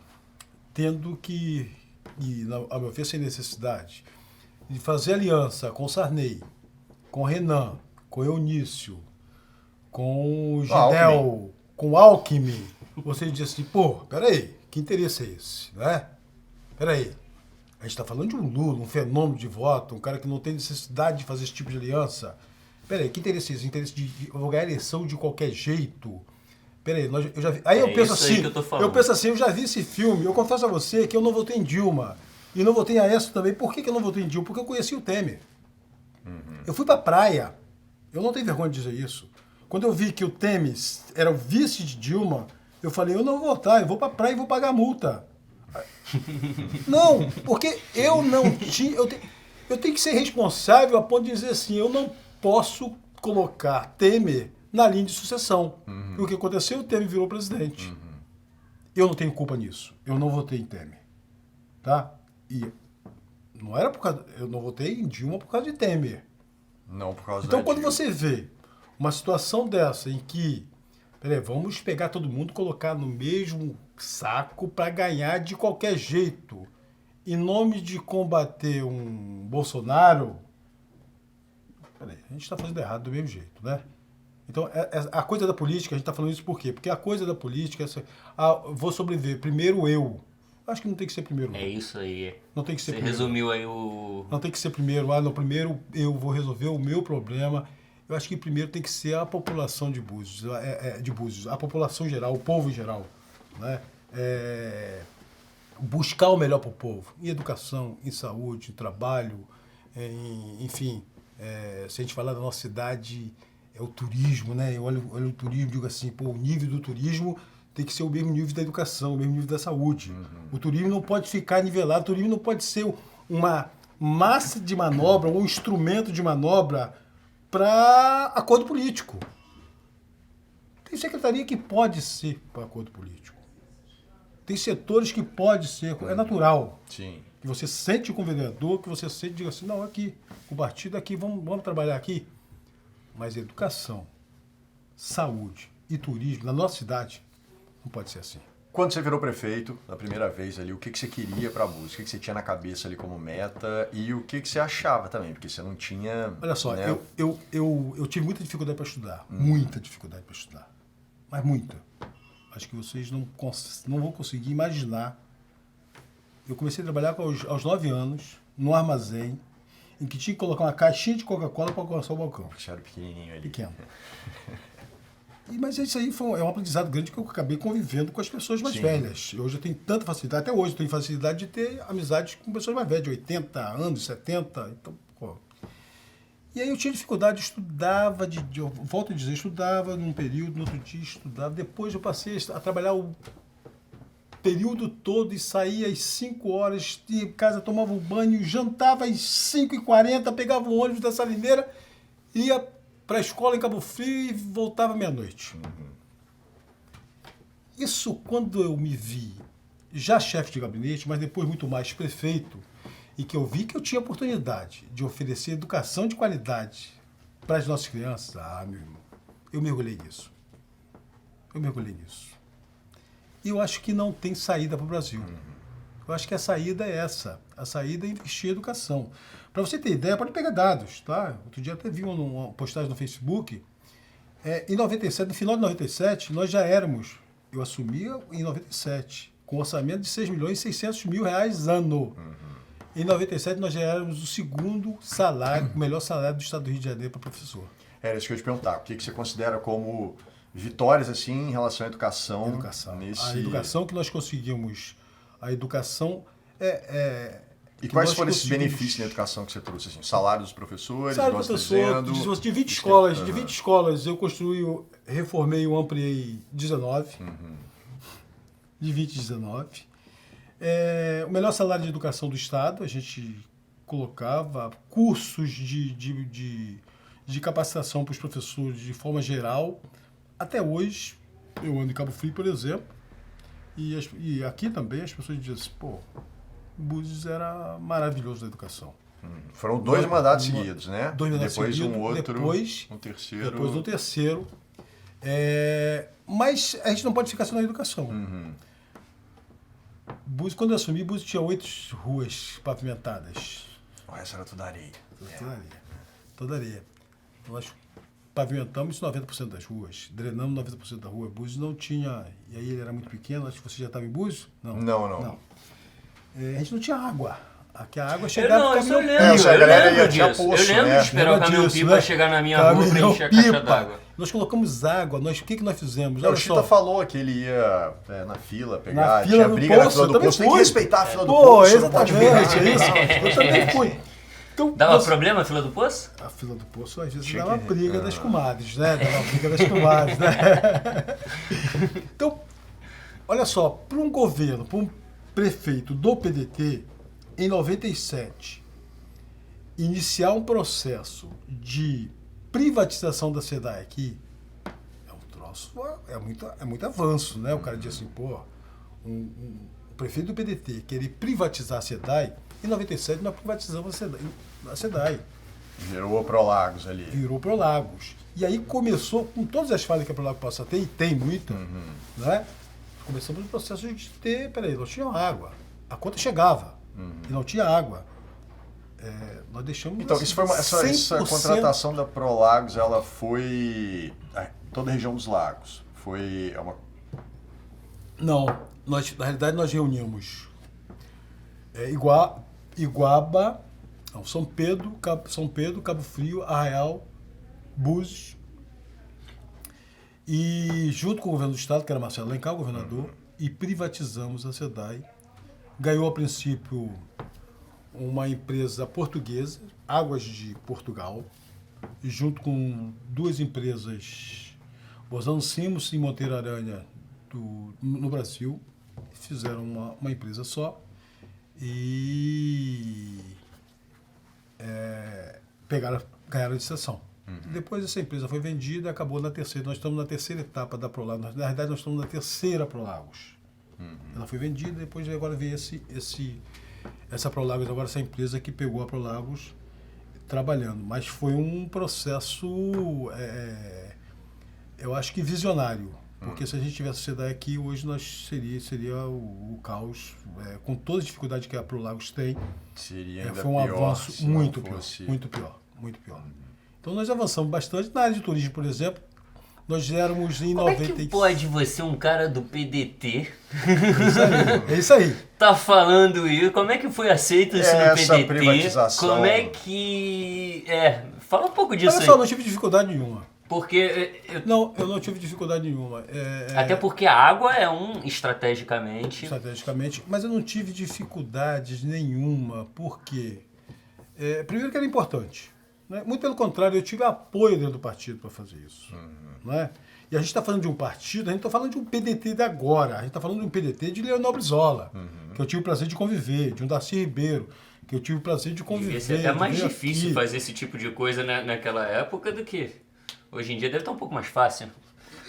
[SPEAKER 3] tendo que, ao meu ver, sem necessidade, de fazer aliança com o Sarney, com o Renan, com o Eunício, com o Gidel, com o Alckmin, você diz assim, peraí, que interesse é esse, né? Peraí, a gente está falando de um Lula, um fenômeno de voto, um cara que não tem necessidade de fazer esse tipo de aliança. Peraí, que interesse é esse? Interesse de eu vou ganhar a eleição de qualquer jeito. Peraí, eu já vi. Aí eu penso assim, eu já vi esse filme, eu confesso a você que eu não votei em Dilma, e não votei em Aécio também. Por que eu não votei em Dilma? Porque eu conheci o Temer. Eu fui pra praia, eu não tenho vergonha de dizer isso. Quando eu vi que o Temer era o vice de Dilma, eu falei, eu não vou votar, eu vou pra praia e vou pagar multa. Não, porque eu não tinha... Eu tenho que ser responsável a ponto de dizer assim, eu não posso colocar Temer na linha de sucessão. E o que aconteceu? O Temer virou presidente. Eu não tenho culpa nisso. Eu não votei em Temer. Tá? E não era por causa... Eu não votei em Dilma por causa de Temer.
[SPEAKER 2] Não por causa
[SPEAKER 3] Então, quando
[SPEAKER 2] Dilma.
[SPEAKER 3] você vê uma situação dessa em que... Peraí, vamos pegar todo mundo, colocar no mesmo saco para ganhar de qualquer jeito. Em nome de combater um Bolsonaro... Peraí, a gente está fazendo errado do mesmo jeito, né? Então, a coisa da política, a gente está falando isso por quê? Porque a coisa da política é vou sobreviver, primeiro eu. Acho que não tem que ser primeiro eu.
[SPEAKER 1] É isso aí.
[SPEAKER 3] Não tem que ser
[SPEAKER 1] Você
[SPEAKER 3] primeiro.
[SPEAKER 1] resumiu aí o...
[SPEAKER 3] Não tem que ser primeiro, primeiro eu vou resolver o meu problema. Eu acho que primeiro tem que ser a população de Búzios, a população geral, o povo em geral, né? Buscar o melhor para o povo, em educação, em saúde, em trabalho, enfim, se a gente falar da nossa cidade, é o turismo, né? Eu olho o turismo e digo assim, o nível do turismo tem que ser o mesmo nível da educação, o mesmo nível da saúde. O turismo não pode ficar nivelado, o turismo não pode ser uma massa de manobra, um instrumento de manobra para acordo político. Tem secretaria que pode ser para acordo político. Tem setores que pode ser, é natural.
[SPEAKER 2] Sim.
[SPEAKER 3] Que você sente com o vereador, que você sente e diga assim, não, aqui, o partido aqui, vamos trabalhar aqui. Mas educação, saúde e turismo na nossa cidade não pode ser assim.
[SPEAKER 2] Quando você virou prefeito, na primeira vez ali, o que você queria para Búzios? O que você tinha na cabeça ali como meta? E o que você achava também? Porque você não tinha...
[SPEAKER 3] Olha só,
[SPEAKER 2] né?
[SPEAKER 3] eu tive muita dificuldade para estudar. Muita dificuldade para estudar. Mas muita. Acho que vocês não vão conseguir imaginar. Eu comecei a trabalhar aos 9 anos, num armazém, em que tinha que colocar uma caixinha de Coca-Cola para alcançar o balcão.
[SPEAKER 2] Você era pequenininho ali.
[SPEAKER 3] Pequeno. Mas isso aí é um aprendizado grande que eu acabei convivendo com as pessoas mais velhas. Hoje eu tenho tanta facilidade, até hoje eu tenho facilidade de ter amizades com pessoas mais velhas, de 80 anos, 70. Então, E aí eu tinha dificuldade, estudava, eu volto a dizer, estudava num período, no outro dia estudava. Depois eu passei a trabalhar o período todo e saía às 5 horas, ia em casa, tomava um banho, jantava às 5h40, pegava o ônibus da Salineira, ia para a escola em Cabo Frio e voltava meia-noite. Isso quando eu me vi já chefe de gabinete, mas depois muito mais prefeito, e que eu vi que eu tinha oportunidade de oferecer educação de qualidade para as nossas crianças, meu irmão, eu mergulhei nisso. E eu acho que não tem saída para o Brasil. Eu acho que a saída é essa. A saída é investir em educação. Para você ter ideia, pode pegar dados, tá? Outro dia até vi uma postagem no Facebook. Em 97, no final de 97, nós já éramos, eu assumia em 97, com orçamento de 6 milhões e 600 mil reais ano. Em 97, nós já éramos o segundo salário, o melhor salário do estado do Rio de Janeiro para professor.
[SPEAKER 2] Era isso que eu ia te perguntar. O que você considera como vitórias assim em relação à educação?
[SPEAKER 3] A educação que nós conseguimos, a educação
[SPEAKER 2] E quais foram esses benefícios na educação que você trouxe? Assim, salário dos professores,
[SPEAKER 3] salário do professor, de 20 escolas, de 20 escolas eu reformei e ampliei 19. De 20, 19. O melhor salário de educação do Estado, a gente colocava cursos de capacitação para os professores de forma geral. Até hoje, eu ando em Cabo Frio, por exemplo, e aqui também as pessoas dizem assim, pô, Búzios era maravilhoso na educação.
[SPEAKER 2] Foram 2 mandatos seguidos, né?
[SPEAKER 3] 2 mandatos
[SPEAKER 2] depois
[SPEAKER 3] seguidos,
[SPEAKER 2] um outro,
[SPEAKER 3] depois
[SPEAKER 2] um terceiro.
[SPEAKER 3] Mas a gente não pode ficar só na educação. Búzios, quando eu assumi, Búzios tinha 8 ruas pavimentadas.
[SPEAKER 2] Essa era toda areia.
[SPEAKER 3] Toda areia. Nós pavimentamos 90% das ruas, drenamos 90% da rua. Búzios não tinha, e aí ele era muito pequeno, acho que você já estava em Búzios?
[SPEAKER 2] Não.
[SPEAKER 3] A gente não tinha água. Aqui a água chegava no caminhão pipa.
[SPEAKER 1] Eu lembro de esperar o caminhão pipa para chegar na minha rua para encher a caixa d'água.
[SPEAKER 3] Nós colocamos água, o que nós fizemos?
[SPEAKER 2] O Chita falou que ele ia na fila pegar,
[SPEAKER 3] tinha briga na fila do poço.
[SPEAKER 2] Tem que respeitar a fila do poço.
[SPEAKER 3] Exatamente, é isso. Eu também fui. Então,
[SPEAKER 1] dava problema a fila do poço?
[SPEAKER 3] A fila do poço, às vezes, dava briga das comadres, né? Dava briga das comadres, né? Então, olha só, para um governo, para um prefeito do PDT, em 97, iniciar um processo de privatização da SEDAI aqui, é um troço, é muito avanço, né? O cara diz assim, pô, o prefeito do PDT querer privatizar a SEDAI, em 97 nós privatizamos a SEDAI.
[SPEAKER 2] Virou Prolagos ali.
[SPEAKER 3] Virou Prolagos. E aí começou, com todas as falhas que a Prolagos possa ter, e tem muita, né? Começamos o processo de ter, não tinha água. A conta chegava e não tinha água. Nós deixamos.
[SPEAKER 2] Então, isso foi essa contratação da Prolagos, ela foi toda a região dos lagos.
[SPEAKER 3] Não, na realidade nós reunimos Iguaba, não, São Pedro, Cabo Frio, Arraial, Búzios. E junto com o governo do estado, que era Marcelo Alencar, o governador, e privatizamos a SEDAI. Ganhou a princípio uma empresa portuguesa, Águas de Portugal, e junto com 2 empresas, Bozano Simos e Monteiro Aranha, no Brasil, fizeram uma empresa só e ganharam a licitação. Depois essa empresa foi vendida e acabou na terceira. Nós estamos na terceira etapa da Prolagos. Na verdade, nós estamos na terceira Prolagos. Ela foi vendida, depois agora veio essa Prolagos, agora essa empresa que pegou a Prolagos trabalhando. Mas foi um processo, eu acho que visionário. Porque se a gente tivesse SEDAI aqui, hoje seria o caos, com todas as dificuldades que a Prolagos tem.
[SPEAKER 2] Seria ainda
[SPEAKER 3] foi um avanço muito pior. Então nós avançamos bastante. Na área de turismo, por exemplo, nós éramos em 90...
[SPEAKER 1] Como é que pode você, um cara do PDT...
[SPEAKER 3] É isso aí.
[SPEAKER 1] Tá falando isso? Como é que foi aceito isso no PDT?
[SPEAKER 2] Privatização.
[SPEAKER 1] Como é que... fala um pouco disso.
[SPEAKER 3] Olha só, não tive dificuldade nenhuma.
[SPEAKER 1] Porque...
[SPEAKER 3] eu não tive dificuldade nenhuma.
[SPEAKER 1] Até porque a água é estrategicamente,
[SPEAKER 3] mas eu não tive dificuldades nenhuma. Por quê? Primeiro que era importante. Né? Muito pelo contrário, eu tive apoio dentro do partido para fazer isso. Né? E a gente está falando de um partido, a gente está falando de um PDT de agora, a gente está falando de um PDT de Leonel Brizola, que eu tive o prazer de conviver, de um Darcy Ribeiro, que eu tive o prazer de conviver.
[SPEAKER 1] Devia ser até mais difícil fazer esse tipo de coisa naquela época do que hoje em dia. Deve estar um pouco mais fácil.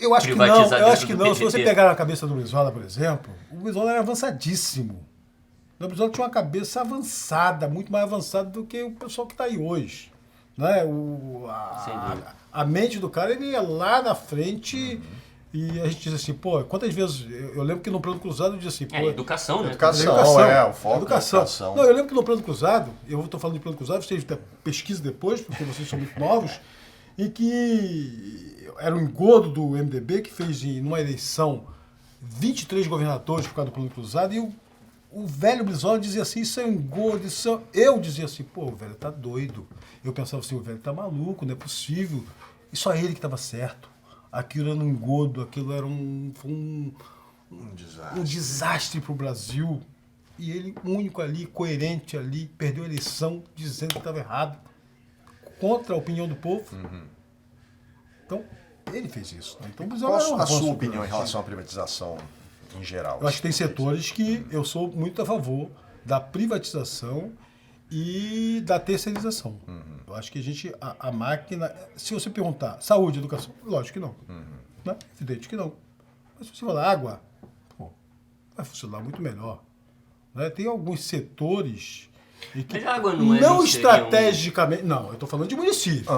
[SPEAKER 3] Eu acho que não. Se você pegar a cabeça do Brizola, por exemplo, o Brizola era avançadíssimo. O Brizola tinha uma cabeça avançada, muito mais avançada do que o pessoal que está aí hoje. Né? A mente do cara, ele ia lá na frente, E a gente diz assim, pô, quantas vezes... Eu lembro que no Plano Cruzado eu dizia assim, pô...
[SPEAKER 1] Educação, né?
[SPEAKER 2] Educação, o foco é educação.
[SPEAKER 3] Não, eu lembro que no Plano Cruzado, eu estou falando de Plano Cruzado, vocês pesquisem depois, porque vocês são muito novos, em que era um engodo do MDB que fez, numa eleição, 23 governadores por causa do Plano Cruzado, e o velho Brizola dizia assim, isso é um engodo, isso é... Eu dizia assim, pô, o velho tá doido. Eu pensava assim, o velho tá maluco, não é possível. E só ele que estava certo. Aquilo era um engodo, aquilo era um desastre para o Brasil. E ele, único ali, coerente ali, perdeu a eleição dizendo que estava errado, contra a opinião do povo. Então, ele fez isso. Né? Então,
[SPEAKER 2] qual a sua opinião em relação à privatização em geral?
[SPEAKER 3] Eu acho que tem setores que eu sou muito a favor da privatização e da terceirização. Eu acho que a máquina... Se você perguntar, saúde, educação, lógico que não. Né? Evidente que não. Mas se você falar água, pô, vai funcionar muito melhor. Né? Tem alguns setores... em que
[SPEAKER 1] Mas a água
[SPEAKER 3] não estrategicamente... Não, eu estou falando de município.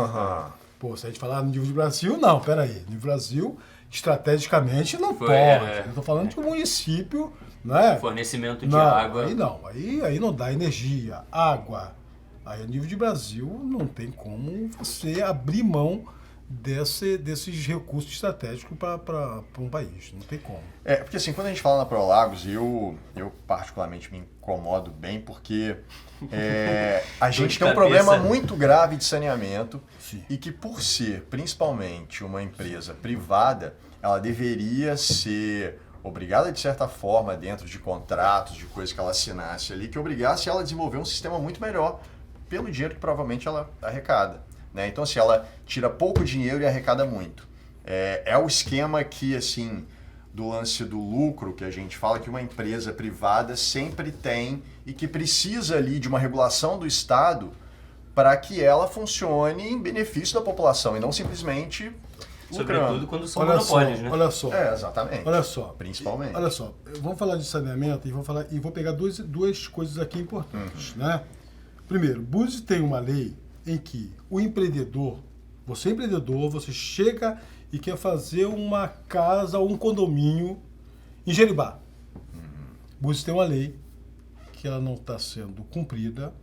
[SPEAKER 3] Pô, se a gente falar no nível de Brasil, não, peraí. No nível Brasil, estrategicamente, não pode. Eu estou falando de um município... Né?
[SPEAKER 1] Fornecimento de água.
[SPEAKER 3] Aí não, aí não dá energia, água. Aí a nível de Brasil não tem como você abrir mão desses recursos estratégicos para um país. Não tem como.
[SPEAKER 2] Porque assim, quando a gente fala na Prolagos, eu particularmente me incomodo bem porque a gente tem um problema muito grave de saneamento.
[SPEAKER 3] Sim.
[SPEAKER 2] E que por ser principalmente uma empresa privada, ela deveria ser obrigada de certa forma, dentro de contratos, de coisas que ela assinasse ali, que obrigasse ela a desenvolver um sistema muito melhor pelo dinheiro que provavelmente ela arrecada. Né? Então, assim, ela tira pouco dinheiro e arrecada muito. É o esquema que, assim, do lance do lucro, que a gente fala que uma empresa privada sempre tem e que precisa ali de uma regulação do Estado para que ela funcione em benefício da população e não simplesmente lucrando.
[SPEAKER 1] Sobretudo quando são monopólios, né?
[SPEAKER 3] Olha só.
[SPEAKER 2] Exatamente.
[SPEAKER 3] Olha só.
[SPEAKER 2] Principalmente.
[SPEAKER 3] Olha só. Vamos falar de saneamento e vou pegar duas coisas aqui importantes, né? Primeiro, Búzios tem uma lei em que o empreendedor, você chega e quer fazer uma casa ou um condomínio em Jeribá. Búzios tem uma lei que ela não está sendo cumprida,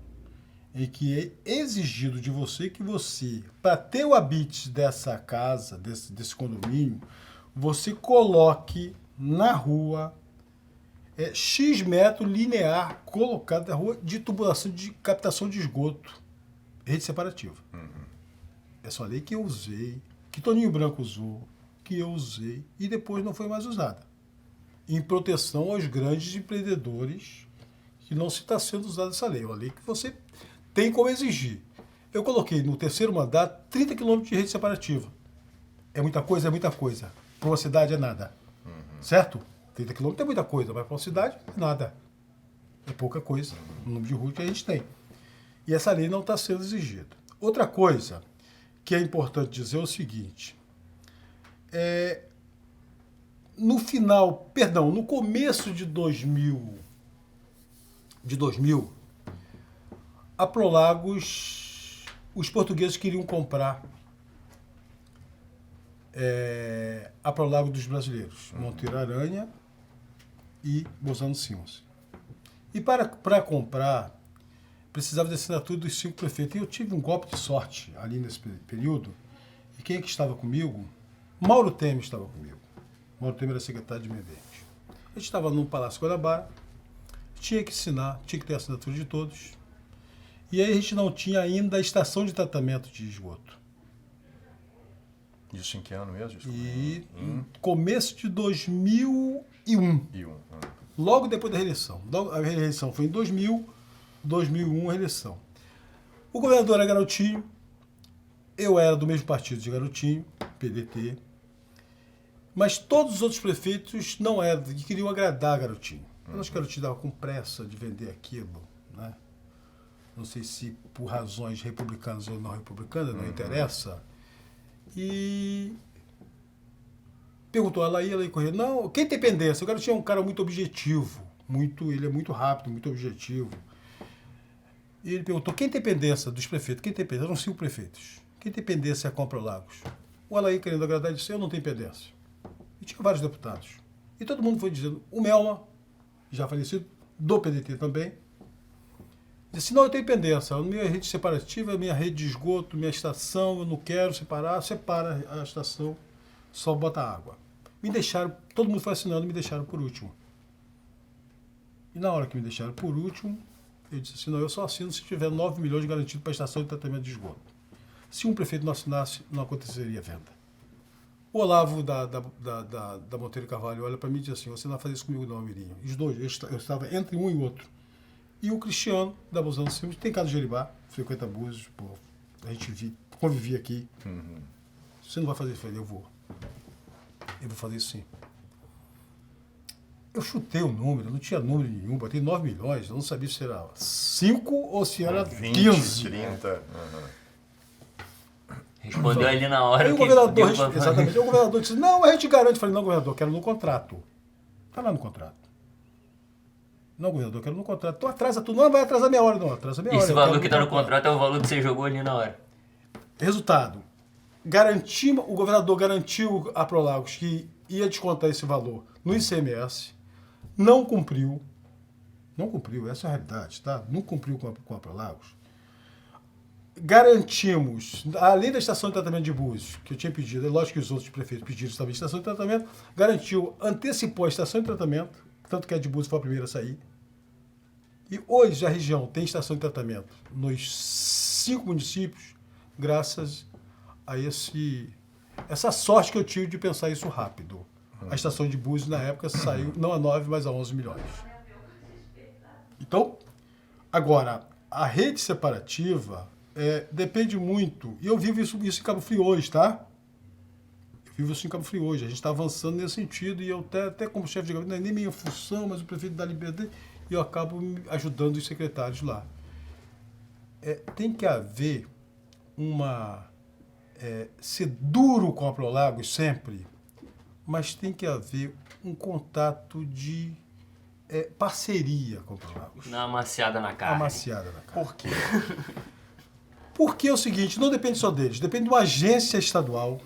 [SPEAKER 3] em que é exigido de você que você, para ter o habite dessa casa, desse condomínio, você coloque na rua X metro linear colocado na rua de tubulação de captação de esgoto, rede separativa. Essa lei que eu usei, que Toninho Branco usou, que eu usei e depois não foi mais usada. Em proteção aos grandes empreendedores, que não se está sendo usada essa lei. É uma lei que você tem como exigir. Eu coloquei no terceiro mandato 30 quilômetros de rede separativa. É muita coisa, é muita coisa. Para uma cidade é nada. Certo? 30 quilômetros é muita coisa, mas para uma cidade é nada. É pouca coisa, o número de ruas que a gente tem. E essa lei não está sendo exigida. Outra coisa que é importante dizer é o seguinte. No começo de 2000, a Prolagos, os portugueses queriam comprar a Prolagos dos brasileiros, Monteiro Aranha e Bozano Simas. E para comprar, precisava da assinatura dos 5 prefeitos. E eu tive um golpe de sorte ali nesse período. E quem é que estava comigo? Mauro Temer estava comigo. Mauro Temer era secretário de Meio Ambiente. A gente estava no Palácio Guanabara, tinha que assinar, tinha que ter a assinatura de todos. E aí a gente não tinha ainda a estação de tratamento de esgoto.
[SPEAKER 2] Isso em que ano mesmo?
[SPEAKER 3] Começo de 2001. Logo depois da reeleição. A reeleição foi em 2001 a reeleição. O governador era Garotinho, eu era do mesmo partido de Garotinho, PDT, mas todos os outros prefeitos não eram, que queriam agradar Garotinho. Eu acho que Garotinho estava com pressa de vender aquilo, né? Não sei se por razões republicanas ou não republicanas, não interessa. E perguntou, ela ia correr. Não, quem tem pendência? O Garotinho é um cara muito objetivo, ele é muito rápido, muito objetivo. E ele perguntou, quem tem pendência dos prefeitos? Quem tem pendência? Eram 5 prefeitos. Quem tem pendência é a Compra Lagos. O Alaí, querendo agradar, disse, eu não tenho pendência. E tinha vários deputados. E todo mundo foi dizendo, o Melma, já falecido, do PDT também, disse, não, eu tenho pendência, a minha rede separativa, a minha rede de esgoto, minha estação, eu não quero separar, separa a estação, só bota água. Me deixaram, todo mundo foi assinando, me deixaram por último. E na hora que me deixaram por último, eu disse assim, não, eu só assino se tiver 9 milhões garantidos para a estação de tratamento de esgoto. Se um prefeito não assinasse, não aconteceria a venda. O Olavo da Monteiro Carvalho olha para mim e diz assim, você não vai fazer isso comigo não, Mirinho. Os dois, eu estava entre um e outro. E o Cristiano, da Buzano Silva, tem casa de Jeribá, frequenta Búzios, pô, a gente convivia aqui. Você não vai fazer isso? Eu falei, eu vou fazer isso sim. Eu chutei o número, não tinha número nenhum, botei 9 milhões, eu não sabia se era 5 ou se era
[SPEAKER 2] 20,
[SPEAKER 3] 15.
[SPEAKER 2] 30.
[SPEAKER 1] Respondeu ali na hora
[SPEAKER 3] Aí o
[SPEAKER 1] que
[SPEAKER 3] governador,
[SPEAKER 1] deu pra-
[SPEAKER 3] exatamente, o governador disse, não, a gente garante. Eu falei, não, governador, quero no contrato. Está lá no contrato. Não, governador, quero no contrato. Então atrasa tudo. Não, vai atrasar meia hora. Não, atrasa meia hora.
[SPEAKER 1] Esse
[SPEAKER 3] eu
[SPEAKER 1] valor
[SPEAKER 3] quero
[SPEAKER 1] que tá no contrato é o valor que você jogou ali na hora.
[SPEAKER 3] Resultado. O governador garantiu a Prolagos que ia descontar esse valor no ICMS. Não cumpriu. Não cumpriu, essa é a realidade, tá? Não cumpriu com a Prolagos. Garantimos, além da estação de tratamento de Búzios, que eu tinha pedido, é lógico que os outros prefeitos pediram também estação de tratamento, garantiu, antecipou a estação de tratamento, tanto que a de Búzios foi a primeira a sair. E hoje a região tem estação de tratamento nos 5 municípios, graças a essa sorte que eu tive de pensar isso rápido. A estação de Búzios, na época, saiu não a 9, mas a 11 milhões. Então, agora, a rede separativa depende muito, e eu vivo isso em Cabo Frio hoje, tá? Eu vivo isso em Cabo Frio hoje, a gente está avançando nesse sentido, e eu até como chefe de gabinete, não é nem minha função, mas o prefeito dá liberdade, e eu acabo ajudando os secretários lá. Tem que haver ser duro com a Prolagos sempre, mas tem que haver um contato de parceria com a Prolagos.
[SPEAKER 1] Dá uma amaciada na cara.
[SPEAKER 3] Amaciada na cara.
[SPEAKER 2] Por quê?
[SPEAKER 3] Porque é o seguinte, não depende só deles, depende de uma agência estadual,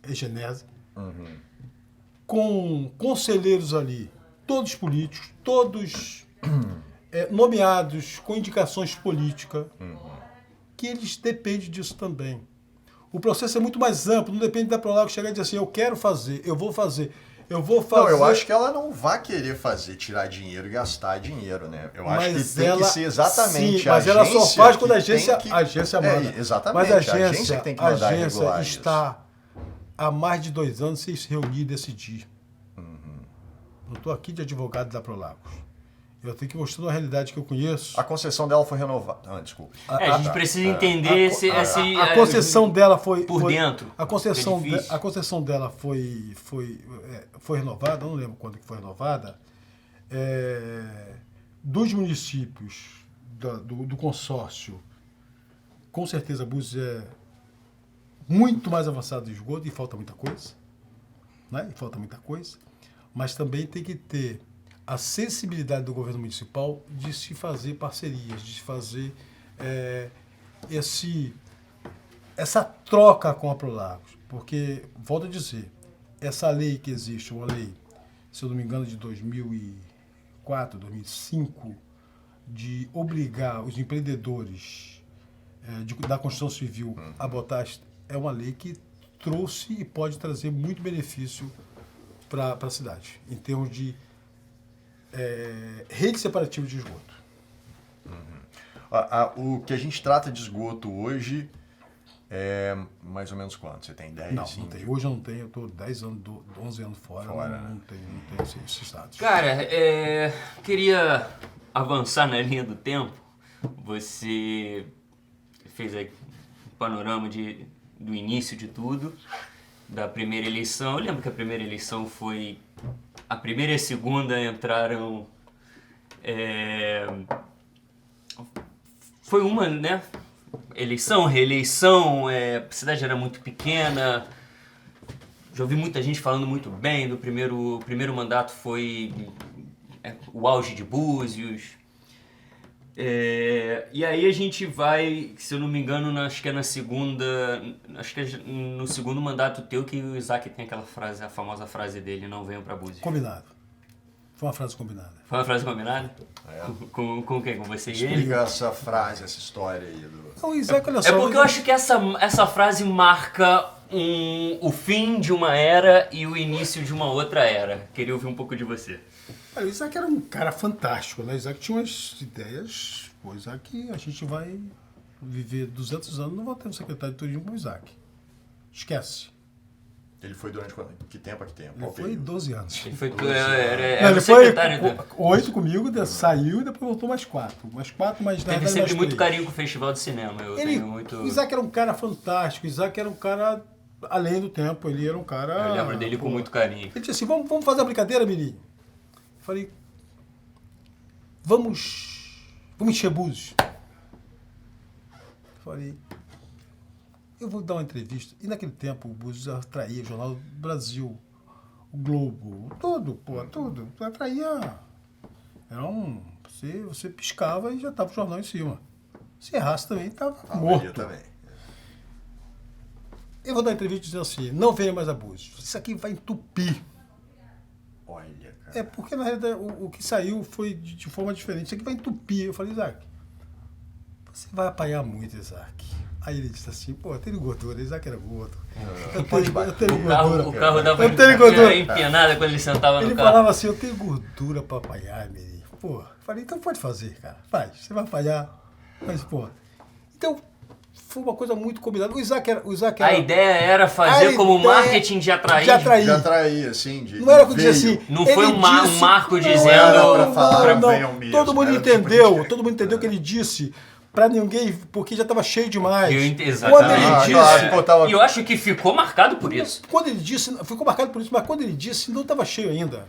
[SPEAKER 3] Genesa, com conselheiros ali, todos políticos, todos nomeados com indicações políticas, que eles dependem disso também. O processo é muito mais amplo, não depende da Prolagos chegar e dizer assim, eu quero fazer, eu vou fazer.
[SPEAKER 2] Não, eu acho que ela não vai querer tirar dinheiro e gastar dinheiro, né? Eu acho que tem que ser exatamente
[SPEAKER 3] a agência. Mas ela só faz quando a agência manda.
[SPEAKER 2] Exatamente,
[SPEAKER 3] Mas
[SPEAKER 2] a agência que tem que mandar regular isso.
[SPEAKER 3] Está há mais de 2 anos sem se reunir e decidir. Não estou aqui de advogado da Prolagos. Eu tenho que mostrar uma realidade que eu conheço.
[SPEAKER 2] A concessão dela foi renovada. Desculpa.
[SPEAKER 1] A gente precisa entender
[SPEAKER 3] a concessão dela foi
[SPEAKER 1] por dentro.
[SPEAKER 3] A concessão dela foi renovada, eu não lembro quando que foi renovada. Dos municípios do consórcio, com certeza Búzios é muito mais avançado de esgoto e falta muita coisa, né? Mas também tem que ter a sensibilidade do governo municipal de se fazer parcerias, de se fazer essa troca com a Prolagos. Porque, volto a dizer, essa lei que existe, uma lei, se eu não me engano, de 2004, 2005, de obrigar os empreendedores da construção civil a botar, é uma lei que trouxe e pode trazer muito benefício para a cidade, em termos de rede separativa de esgoto.
[SPEAKER 2] O que a gente trata de esgoto hoje é mais ou menos quanto? Você tem 10?
[SPEAKER 3] Não tenho. Hoje eu não tenho, eu estou 10 anos, 11 anos fora. Não tenho esses dados.
[SPEAKER 1] Cara, queria avançar na linha do tempo. Você fez aí um panorama do início de tudo, da primeira eleição. Eu lembro que a primeira eleição foi... A primeira e a segunda entraram... Foi uma, né? Eleição, reeleição, a cidade era muito pequena. Já ouvi muita gente falando muito bem do primeiro mandato, foi o auge de Búzios. E aí a gente vai, se eu não me engano, acho que é no segundo mandato teu que o Isaac tem aquela frase, a famosa frase dele, não venham pra Búzios.
[SPEAKER 3] Combinado. Foi uma frase combinada.
[SPEAKER 1] Foi uma frase combinada?
[SPEAKER 2] É.
[SPEAKER 1] Com quem? Com você e ele?
[SPEAKER 2] Explica essa frase, essa história aí.
[SPEAKER 3] Então, Isaac, olha só.
[SPEAKER 1] É porque eu acho que essa frase marca o fim de uma era e o início de uma outra era. Queria ouvir um pouco de você.
[SPEAKER 3] Olha, o Isaac era um cara fantástico, né? O Isaac tinha umas ideias. Pô, Isaac, a gente vai viver 200 anos, não vai ter um secretário de turismo como o Isaac. Esquece.
[SPEAKER 2] Ele foi durante que tempo?
[SPEAKER 3] Ele
[SPEAKER 2] Qual
[SPEAKER 3] foi
[SPEAKER 2] período?
[SPEAKER 3] 12 anos.
[SPEAKER 1] Ele foi
[SPEAKER 3] Ele foi
[SPEAKER 1] secretário.
[SPEAKER 3] 8 comigo, saiu e depois voltou mais 4. Mais 4, mais
[SPEAKER 1] Teve sempre muito carinho com o Festival de Cinema.
[SPEAKER 3] O Isaac era um cara fantástico. O Isaac era um cara além do tempo. Ele era um cara...
[SPEAKER 1] Eu lembro dele com muito carinho.
[SPEAKER 3] Ele disse assim, vamos fazer uma brincadeira, menino? Eu falei, vamos encher Búzios. Eu falei, eu vou dar uma entrevista. E naquele tempo o Búzios atraía o Jornal do Brasil, o Globo, tudo. Atraía. Era você piscava e já estava o jornal em cima. Se errasse também, estava morto.
[SPEAKER 2] Também.
[SPEAKER 3] Eu vou dar uma entrevista dizendo assim, não venha mais a Búzios. Isso aqui vai entupir.
[SPEAKER 2] Olha, cara.
[SPEAKER 3] É porque na realidade o que saiu foi de forma diferente. Isso aqui vai entupir. Eu falei, Isaac, você vai apanhar muito, Isaac. Aí ele disse assim, pô, eu tenho gordura, Isaac era gordo. Eu tenho gordura.
[SPEAKER 1] O carro dava
[SPEAKER 3] eu tenho gordura.
[SPEAKER 1] empenada quando ele sentava no
[SPEAKER 3] Ele
[SPEAKER 1] carro.
[SPEAKER 3] falava assim, eu tenho gordura pra apanhar, menino. Pô, eu falei, então pode fazer, cara. Faz, você vai apanhar. Mas, pô. Então, foi uma coisa muito combinada. O Isaac era...
[SPEAKER 1] A ideia era fazer como marketing de atrair.
[SPEAKER 2] De atrair, assim.
[SPEAKER 3] Não era o que dizia assim.
[SPEAKER 1] Não foi um marco dizendo...
[SPEAKER 3] Não. Todo mundo entendeu. Todo mundo entendeu que ele disse... Pra ninguém, porque já estava cheio demais.
[SPEAKER 1] Exatamente.
[SPEAKER 3] Quando ele disse,
[SPEAKER 1] e eu acho que ficou marcado por isso.
[SPEAKER 3] Quando ele disse, ficou marcado por isso, mas quando ele disse, não estava cheio ainda.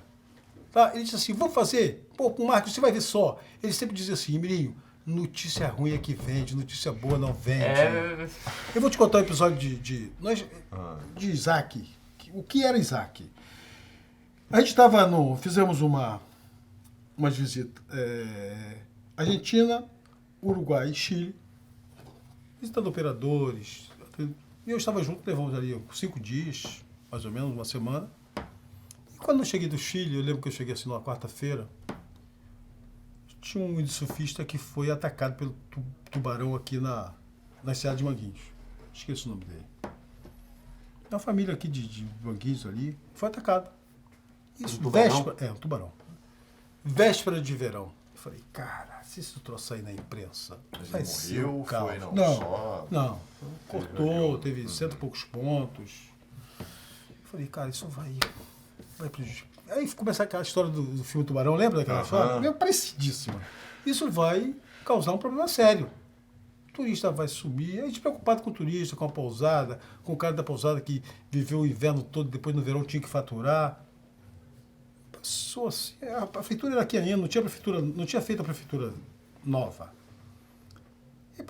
[SPEAKER 3] Tá? Ele disse assim, vamos fazer, pô, com o Marcos, você vai ver só. Ele sempre dizia assim, Mirinho, notícia ruim é que vende, notícia boa não vende. Eu vou te contar um episódio de Isaac. O que era Isaac? A gente estava fizemos umas visitas. Argentina, Uruguai e Chile, visitando operadores. E eu estava junto, levamos ali 5 dias, mais ou menos, uma semana. E quando eu cheguei do Chile, eu lembro que eu cheguei assim numa quarta-feira, tinha um surfista que foi atacado pelo tubarão aqui na cidade de Manguinhos. Esqueço o nome dele. É uma família aqui de Manguinhos ali, foi atacado. Isso, um tubarão. Véspera de verão. Eu falei, cara, se isso trouxe aí na imprensa, vai ser um caos. Não, cortou, teve 100 e poucos pontos. Eu falei, cara, isso vai prejudicar. Aí começar aquela história do filme Tubarão, lembra daquela história? É parecidíssima. Isso vai causar um problema sério. O turista vai sumir. A gente preocupado com o turista, com a pousada, com o cara da pousada que viveu o inverno todo, depois no verão tinha que faturar. Passou assim, a prefeitura era aqui ainda, não tinha feito a prefeitura nova. E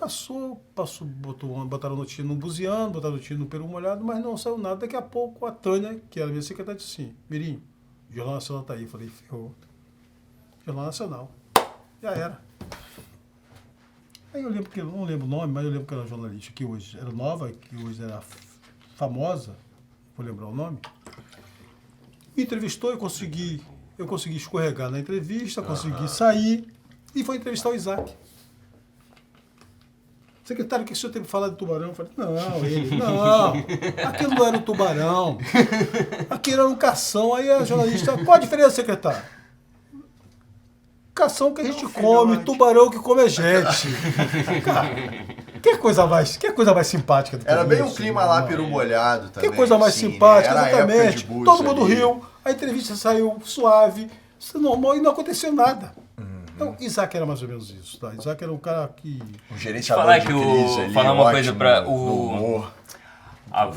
[SPEAKER 3] botaram notícia no Buziano, botaram notícia no Peru Molhado, mas não saiu nada. Daqui a pouco a Tânia, que era minha secretária, disse assim, Mirinho, o Jornal Nacional tá aí. Eu falei, ferrou. Jornal Nacional. Já era. Aí eu lembro que, não lembro o nome, mas eu lembro que era jornalista, que hoje era nova, que hoje era famosa, vou lembrar o nome. Me entrevistou, eu consegui escorregar na entrevista, consegui sair e foi entrevistar o Isaac. Secretário, o que o senhor teve que falar de tubarão? Eu falei, não, aquilo não era um tubarão, aquilo era um cação. Aí a jornalista, qual a diferença, secretário? Cação que a gente come, tubarão que come a gente. Cara, que coisa mais simpática do que
[SPEAKER 2] era bem um clima lá, Peru Molhado também.
[SPEAKER 3] Que coisa mais simpática, exatamente. Todo mundo riu, a entrevista saiu suave, normal, e não aconteceu nada. Então, Isaac era mais ou menos isso, tá? Isaac era um cara que...
[SPEAKER 2] Um gerenciador de crise ali,
[SPEAKER 1] falar uma coisa para
[SPEAKER 2] o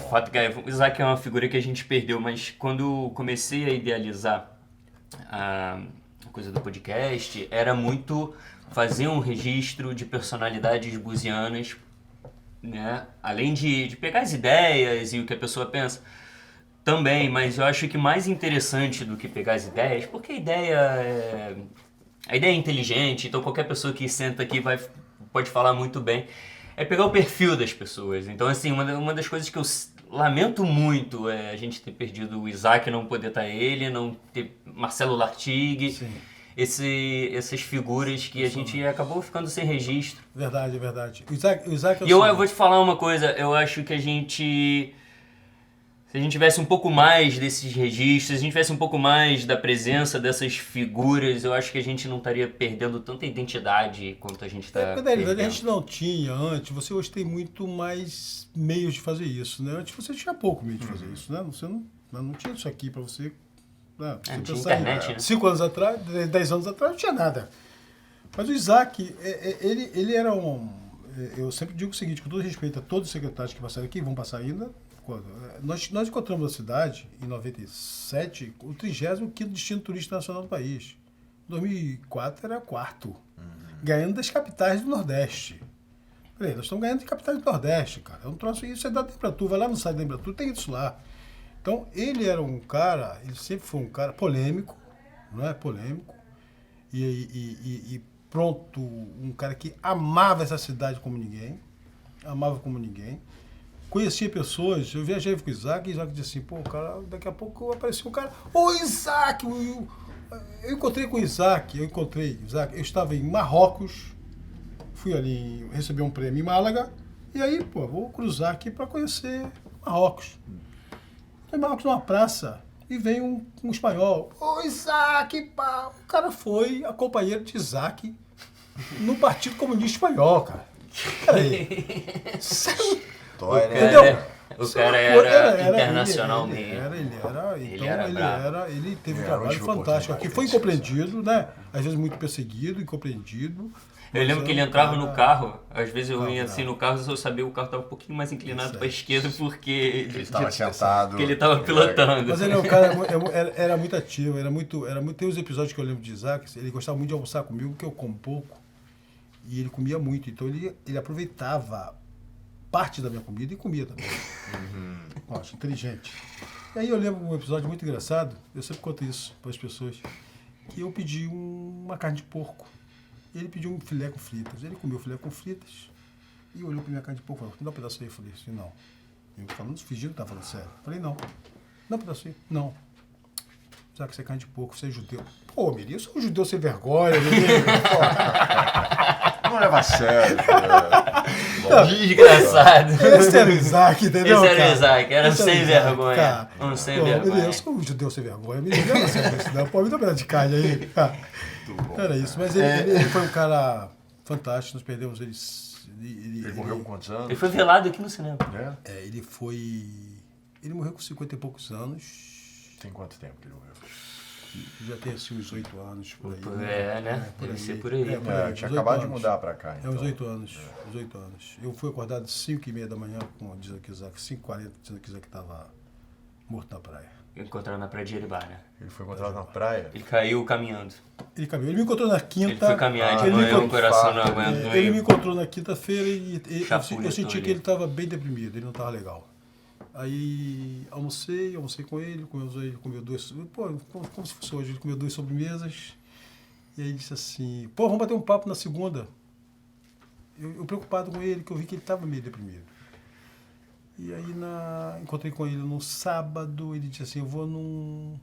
[SPEAKER 1] fato que o Isaac é uma figura que a gente perdeu, mas quando comecei a idealizar a coisa do podcast, era muito fazer um registro de personalidades buzianas, né? Além de pegar as ideias e o que a pessoa pensa também, mas eu acho que mais interessante do que pegar as ideias, porque a ideia a ideia é inteligente, então qualquer pessoa que senta aqui pode falar muito bem, é pegar o perfil das pessoas. Então, assim, uma das coisas que eu lamento muito é a gente ter perdido o Isaac, não poder estar ele, não ter Marcelo Lartigue,
[SPEAKER 3] Sim.
[SPEAKER 1] essas figuras que a gente acabou ficando sem registro.
[SPEAKER 3] Verdade, é verdade. O Isaac é o
[SPEAKER 1] E eu
[SPEAKER 3] seguinte.
[SPEAKER 1] vou te falar uma coisa, eu acho que se a gente tivesse um pouco mais desses registros, se a gente tivesse um pouco mais da presença dessas figuras, eu acho que a gente não estaria perdendo tanta identidade quanto a gente está
[SPEAKER 3] Porque, na realidade,
[SPEAKER 1] perdendo.
[SPEAKER 3] a gente não tinha antes, você hoje tem muito mais meios de fazer isso, né? Antes você tinha pouco meio de fazer isso, né? Você não tinha isso aqui para você... Né? Você
[SPEAKER 1] Não tinha
[SPEAKER 3] pensar
[SPEAKER 1] internet, né?
[SPEAKER 3] 5 anos atrás, 10 anos atrás, não tinha nada. Mas o Isaac, ele era um... Eu sempre digo o seguinte, com todo respeito a todos os secretários que passaram aqui, vão passar ainda. Nós encontramos na cidade, em 97, o 35º destino turístico nacional do país. Em 2004 era quarto, ganhando das capitais do Nordeste. Peraí, nós estamos ganhando de capitais do Nordeste, cara. É um troço, isso é da Embratur, vai lá no site da Embratur, tem isso lá. Então, ele era um cara, ele sempre foi um cara polêmico, não é? Polêmico. E pronto, um cara que amava essa cidade como ninguém. Amava como ninguém. Conhecia pessoas, eu viajei com o Isaac, e o Isaac disse assim, pô, cara, daqui a pouco apareceu um cara, ô Isaac! Eu encontrei com o Isaac, eu estava em Marrocos, fui ali receber um prêmio em Málaga, e aí, pô, vou cruzar aqui para conhecer Marrocos. Em Marrocos, numa praça, e vem um espanhol, ô Isaac, pá! O cara foi a companheiro de Isaac no Partido Comunista Espanhol, cara. Peraí.
[SPEAKER 2] História, né?
[SPEAKER 3] Entendeu?
[SPEAKER 1] O cara era
[SPEAKER 3] Era
[SPEAKER 1] internacional
[SPEAKER 3] ele
[SPEAKER 1] mesmo.
[SPEAKER 3] era, ele teve um
[SPEAKER 2] Ele era um
[SPEAKER 3] trabalho
[SPEAKER 2] tipo
[SPEAKER 3] fantástico
[SPEAKER 2] oportunidade,
[SPEAKER 3] aqui. Foi incompreendido, né? Às vezes muito perseguido, incompreendido.
[SPEAKER 1] Eu lembro que ele entrava no carro, às vezes eu ia assim
[SPEAKER 3] não.
[SPEAKER 1] no carro, eu sabia que o carro estava um pouquinho mais inclinado
[SPEAKER 3] Isso
[SPEAKER 1] para a
[SPEAKER 3] aí.
[SPEAKER 1] esquerda porque
[SPEAKER 2] Ele estava sentado.
[SPEAKER 1] que ele estava pilotando.
[SPEAKER 3] Mas ele é um cara, era muito ativo, era muito. Tem uns episódios que eu lembro de Isaac, ele gostava muito de almoçar comigo, porque eu como pouco. E ele comia muito, então ele aproveitava parte da minha comida e comia também. Nossa, inteligente. E aí eu lembro um episódio muito engraçado, eu sempre conto isso para as pessoas, que eu pedi uma carne de porco. Ele pediu um filé com fritas. Ele comeu o filé com fritas e olhou para minha carne de porco e falou, me dá um pedaço aí. Eu falei assim, não. Eu falando, fingindo que estava falando sério. Eu falei, não. Dá um pedaço aí. Não. Já que você é carne de porco, você é judeu. Pô, Miri, eu sou um judeu sem vergonha, menino.
[SPEAKER 2] Não leva a sério, cara.
[SPEAKER 1] Desgraçado.
[SPEAKER 3] Esse era o Isaac, entendeu?
[SPEAKER 1] Esse era o
[SPEAKER 3] cara?
[SPEAKER 1] Isaac, era
[SPEAKER 3] Esse
[SPEAKER 1] sem
[SPEAKER 3] o Isaac,
[SPEAKER 1] vergonha.
[SPEAKER 3] cara.
[SPEAKER 1] Um sem
[SPEAKER 3] Pô,
[SPEAKER 1] vergonha.
[SPEAKER 3] Miri, eu sou um judeu sem vergonha. Me leva a sério isso, não. Pô, me dá um pedaço de carne aí.
[SPEAKER 2] Bom,
[SPEAKER 3] Era isso. Mas ele foi um cara fantástico. Nós perdemos ele.
[SPEAKER 2] Ele morreu com quantos anos?
[SPEAKER 1] Ele foi velado aqui no cinema.
[SPEAKER 2] É?
[SPEAKER 3] Ele morreu com 50 e poucos anos.
[SPEAKER 2] Tem quanto tempo que ele morreu?
[SPEAKER 3] Já tem assim uns 8 anos por aí.
[SPEAKER 1] Né? Deve ser por aí.
[SPEAKER 2] Tinha
[SPEAKER 3] uns
[SPEAKER 2] acabado
[SPEAKER 3] 8
[SPEAKER 2] de
[SPEAKER 3] anos.
[SPEAKER 2] mudar pra cá.
[SPEAKER 3] É
[SPEAKER 2] Então.
[SPEAKER 3] uns 8 anos. Uns 8 anos. Eu fui acordado às 5h30 da manhã, com dizendo que Isaac, 5h40, dizendo que Isaac estava morto na praia.
[SPEAKER 1] Encontraram na praia de Eribá, né?
[SPEAKER 2] Ele foi encontrado na praia.
[SPEAKER 1] Ele caiu caminhando.
[SPEAKER 3] Ele caminhou. Ele me encontrou na quinta.
[SPEAKER 1] Ele foi caminhar de
[SPEAKER 3] ele me
[SPEAKER 1] manhã, o
[SPEAKER 3] encontrou-
[SPEAKER 1] coração não
[SPEAKER 2] fato,
[SPEAKER 1] aguentou.
[SPEAKER 3] Ele me encontrou na quinta-feira e
[SPEAKER 1] Chapulha
[SPEAKER 3] eu senti
[SPEAKER 1] toda.
[SPEAKER 3] que ele estava bem deprimido, ele não estava legal. Aí almocei com ele, comeu duas. Pô, como se fosse hoje, ele comeu 2 sobremesas. E aí disse assim, pô, vamos bater um papo na segunda. Eu preocupado com ele, que eu vi que ele estava meio deprimido. E aí encontrei com ele no sábado, ele disse assim, eu vou num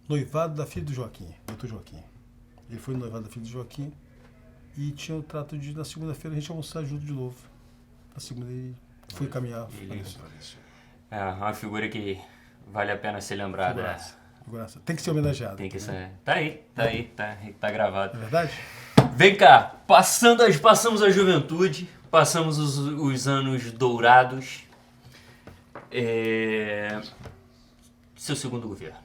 [SPEAKER 3] noivado da filha do Joaquim, doutor Joaquim. Ele foi no noivado da filha do Joaquim e tinha o trato de, na segunda-feira, a gente almoçar junto de novo. Na segunda ele foi caminhar. faleceu.
[SPEAKER 1] É uma figura que vale a pena ser lembrada.
[SPEAKER 3] Figuraça. Tem que ser homenageado.
[SPEAKER 1] Tem que ser. Tá gravado.
[SPEAKER 3] É verdade?
[SPEAKER 1] Vem cá, passamos a juventude, passamos os anos dourados. Seu segundo governo.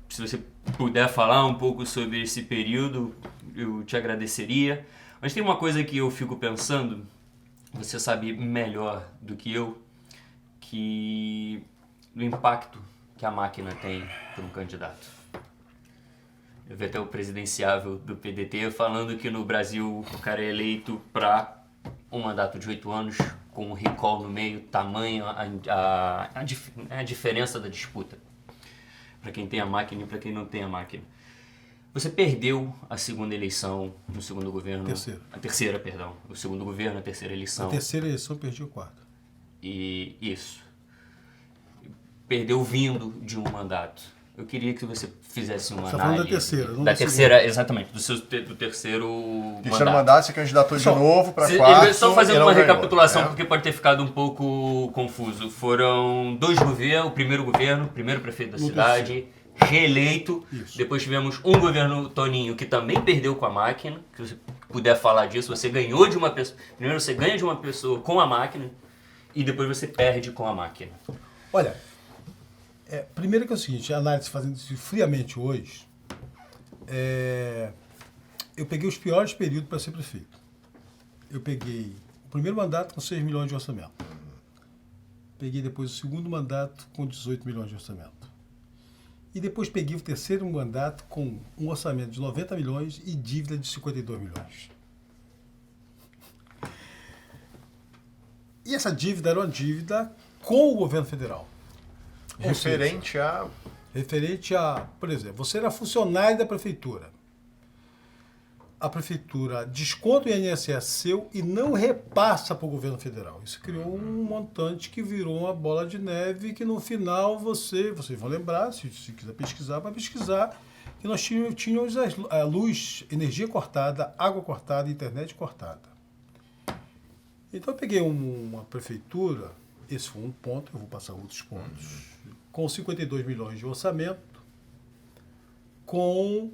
[SPEAKER 1] Se você puder falar um pouco sobre esse período, eu te agradeceria. Mas tem uma coisa que eu fico pensando, você sabe melhor do que eu, que do impacto que a máquina tem para um candidato. Eu vi até o presidenciável do PDT falando que no Brasil o cara é eleito para um mandato de 8 anos, com um recall no meio, tamanho a diferença da disputa. para quem tem a máquina e para quem não tem a máquina. Você perdeu a segunda eleição no segundo governo. A terceira, perdão. O segundo governo, a terceira eleição.
[SPEAKER 3] A terceira eleição perdi o quarto.
[SPEAKER 1] E isso. Perdeu vindo de um mandato. Eu queria que você fizesse uma
[SPEAKER 3] Você
[SPEAKER 1] análise.
[SPEAKER 3] falando da terceira, não
[SPEAKER 1] da
[SPEAKER 3] da
[SPEAKER 1] terceira,
[SPEAKER 3] segunda.
[SPEAKER 1] exatamente. Do terceiro
[SPEAKER 2] Terceiro mandato, você candidatou de novo para
[SPEAKER 1] Se-
[SPEAKER 2] quarto.
[SPEAKER 1] Só fazendo
[SPEAKER 2] e não
[SPEAKER 1] uma
[SPEAKER 2] ganhou,
[SPEAKER 1] recapitulação,
[SPEAKER 2] né?
[SPEAKER 1] porque pode ter ficado um pouco confuso. Foram 2 governos, o primeiro governo, o primeiro prefeito da cidade, reeleito.
[SPEAKER 3] Isso.
[SPEAKER 1] Depois tivemos um governo Toninho que também perdeu com a máquina. Se você puder falar disso, você ganhou de uma pessoa. Primeiro você ganha de uma pessoa com a máquina e depois você perde com a máquina.
[SPEAKER 3] Olha, primeiro que é o seguinte, a análise fazendo isso friamente hoje, eu peguei os piores períodos para ser prefeito. Eu peguei o primeiro mandato com 6 milhões de orçamento. Peguei depois o segundo mandato com 18 milhões de orçamento. E depois peguei o terceiro mandato com um orçamento de 90 milhões e dívida de 52 milhões. E essa dívida era uma dívida com o governo federal. Ou seja, referente a, por exemplo, você era funcionário da prefeitura. A prefeitura desconta o INSS seu e não repassa para o governo federal. Isso criou um montante que virou uma bola de neve que no final vocês vão lembrar, se quiser pesquisar, vai pesquisar, que nós tínhamos a luz, energia cortada, água cortada, internet cortada. Então eu peguei uma prefeitura, esse foi um ponto, eu vou passar outros pontos, com 52 milhões de orçamento, com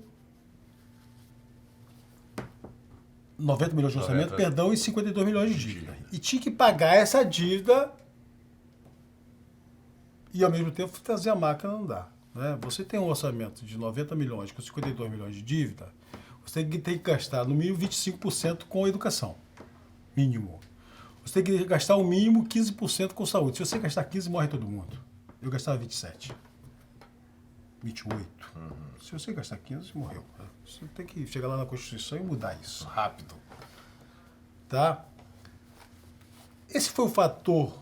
[SPEAKER 3] 90 milhões de orçamento, perdão, e 52 milhões de dívida. E tinha que pagar essa dívida e, ao mesmo tempo, trazer a máquina não dá. Né? Você tem um orçamento de 90 milhões com 52 milhões de dívida, você tem que gastar, no mínimo, 25% com educação. Mínimo. Você tem que gastar, o mínimo, 15% com saúde. Se você gastar 15%, morre todo mundo. Eu gastava 27%. 28%. Se você gastar 15%, morreu. Você tem que chegar lá na Constituição e mudar isso rápido. Tá? Esse foi o fator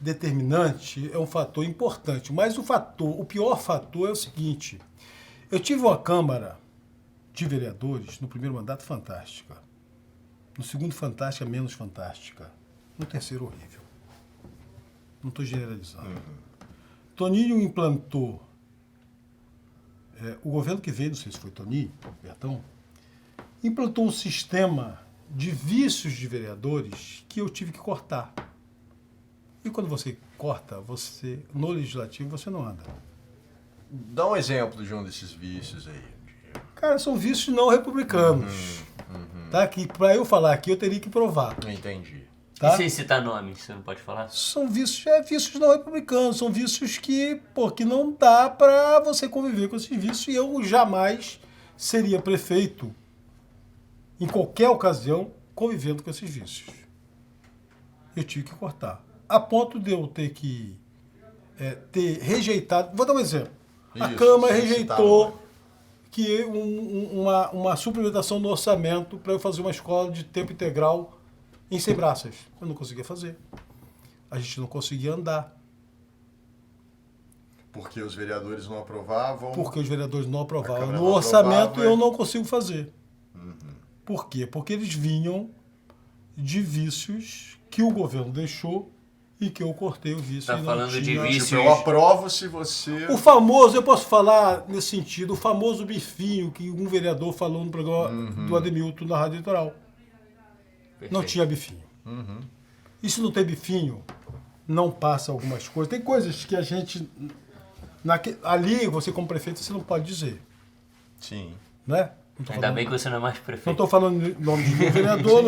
[SPEAKER 3] determinante, é um fator importante. Mas o pior fator é o seguinte. Eu tive uma Câmara de Vereadores, no primeiro mandato, fantástica. No segundo, fantástica, menos fantástica. No terceiro, horrível. Não estou generalizando. Toninho implantou, o governo que veio, não sei se foi Toninho, Bertão, implantou um sistema de vícios de vereadores que eu tive que cortar. E quando você corta, no legislativo, você não anda.
[SPEAKER 2] Dá um exemplo de um desses vícios aí.
[SPEAKER 3] Cara, são vícios não republicanos. Tá? Que para eu falar aqui, eu teria que provar.
[SPEAKER 2] Entendi.
[SPEAKER 3] Tá?
[SPEAKER 1] E sem citar nomes, você não pode falar?
[SPEAKER 3] São vícios não republicanos, são vícios que não dá para você conviver com esses vícios, e eu jamais seria prefeito, em qualquer ocasião, convivendo com esses vícios. Eu tive que cortar. A ponto de eu ter que ter rejeitado... Vou dar um exemplo. A Câmara rejeitou que uma suplementação no orçamento para eu fazer uma escola de tempo integral em Cebraças. Eu não conseguia fazer. A gente não conseguia andar.
[SPEAKER 2] Porque os vereadores não aprovavam?
[SPEAKER 3] Porque os vereadores não aprovavam.
[SPEAKER 2] No
[SPEAKER 3] orçamento eu não consigo fazer. Por quê? Porque eles vinham de vícios que o governo deixou e que eu cortei o vício.
[SPEAKER 1] Tá falando de vícios.
[SPEAKER 2] Tipo, eu aprovo se você...
[SPEAKER 3] O famoso, eu posso falar nesse sentido, o famoso bifinho que um vereador falou no programa do Ademilton na Rádio Litoral.
[SPEAKER 1] Perfeito.
[SPEAKER 3] Não tinha bifinho. E se não tem bifinho, não passa algumas coisas. Tem coisas que a gente... ali, você como prefeito, você não pode dizer.
[SPEAKER 2] Sim.
[SPEAKER 3] Né?
[SPEAKER 1] Ainda bem que você não é mais prefeito.
[SPEAKER 3] Não estou falando em nome de nenhum vereador,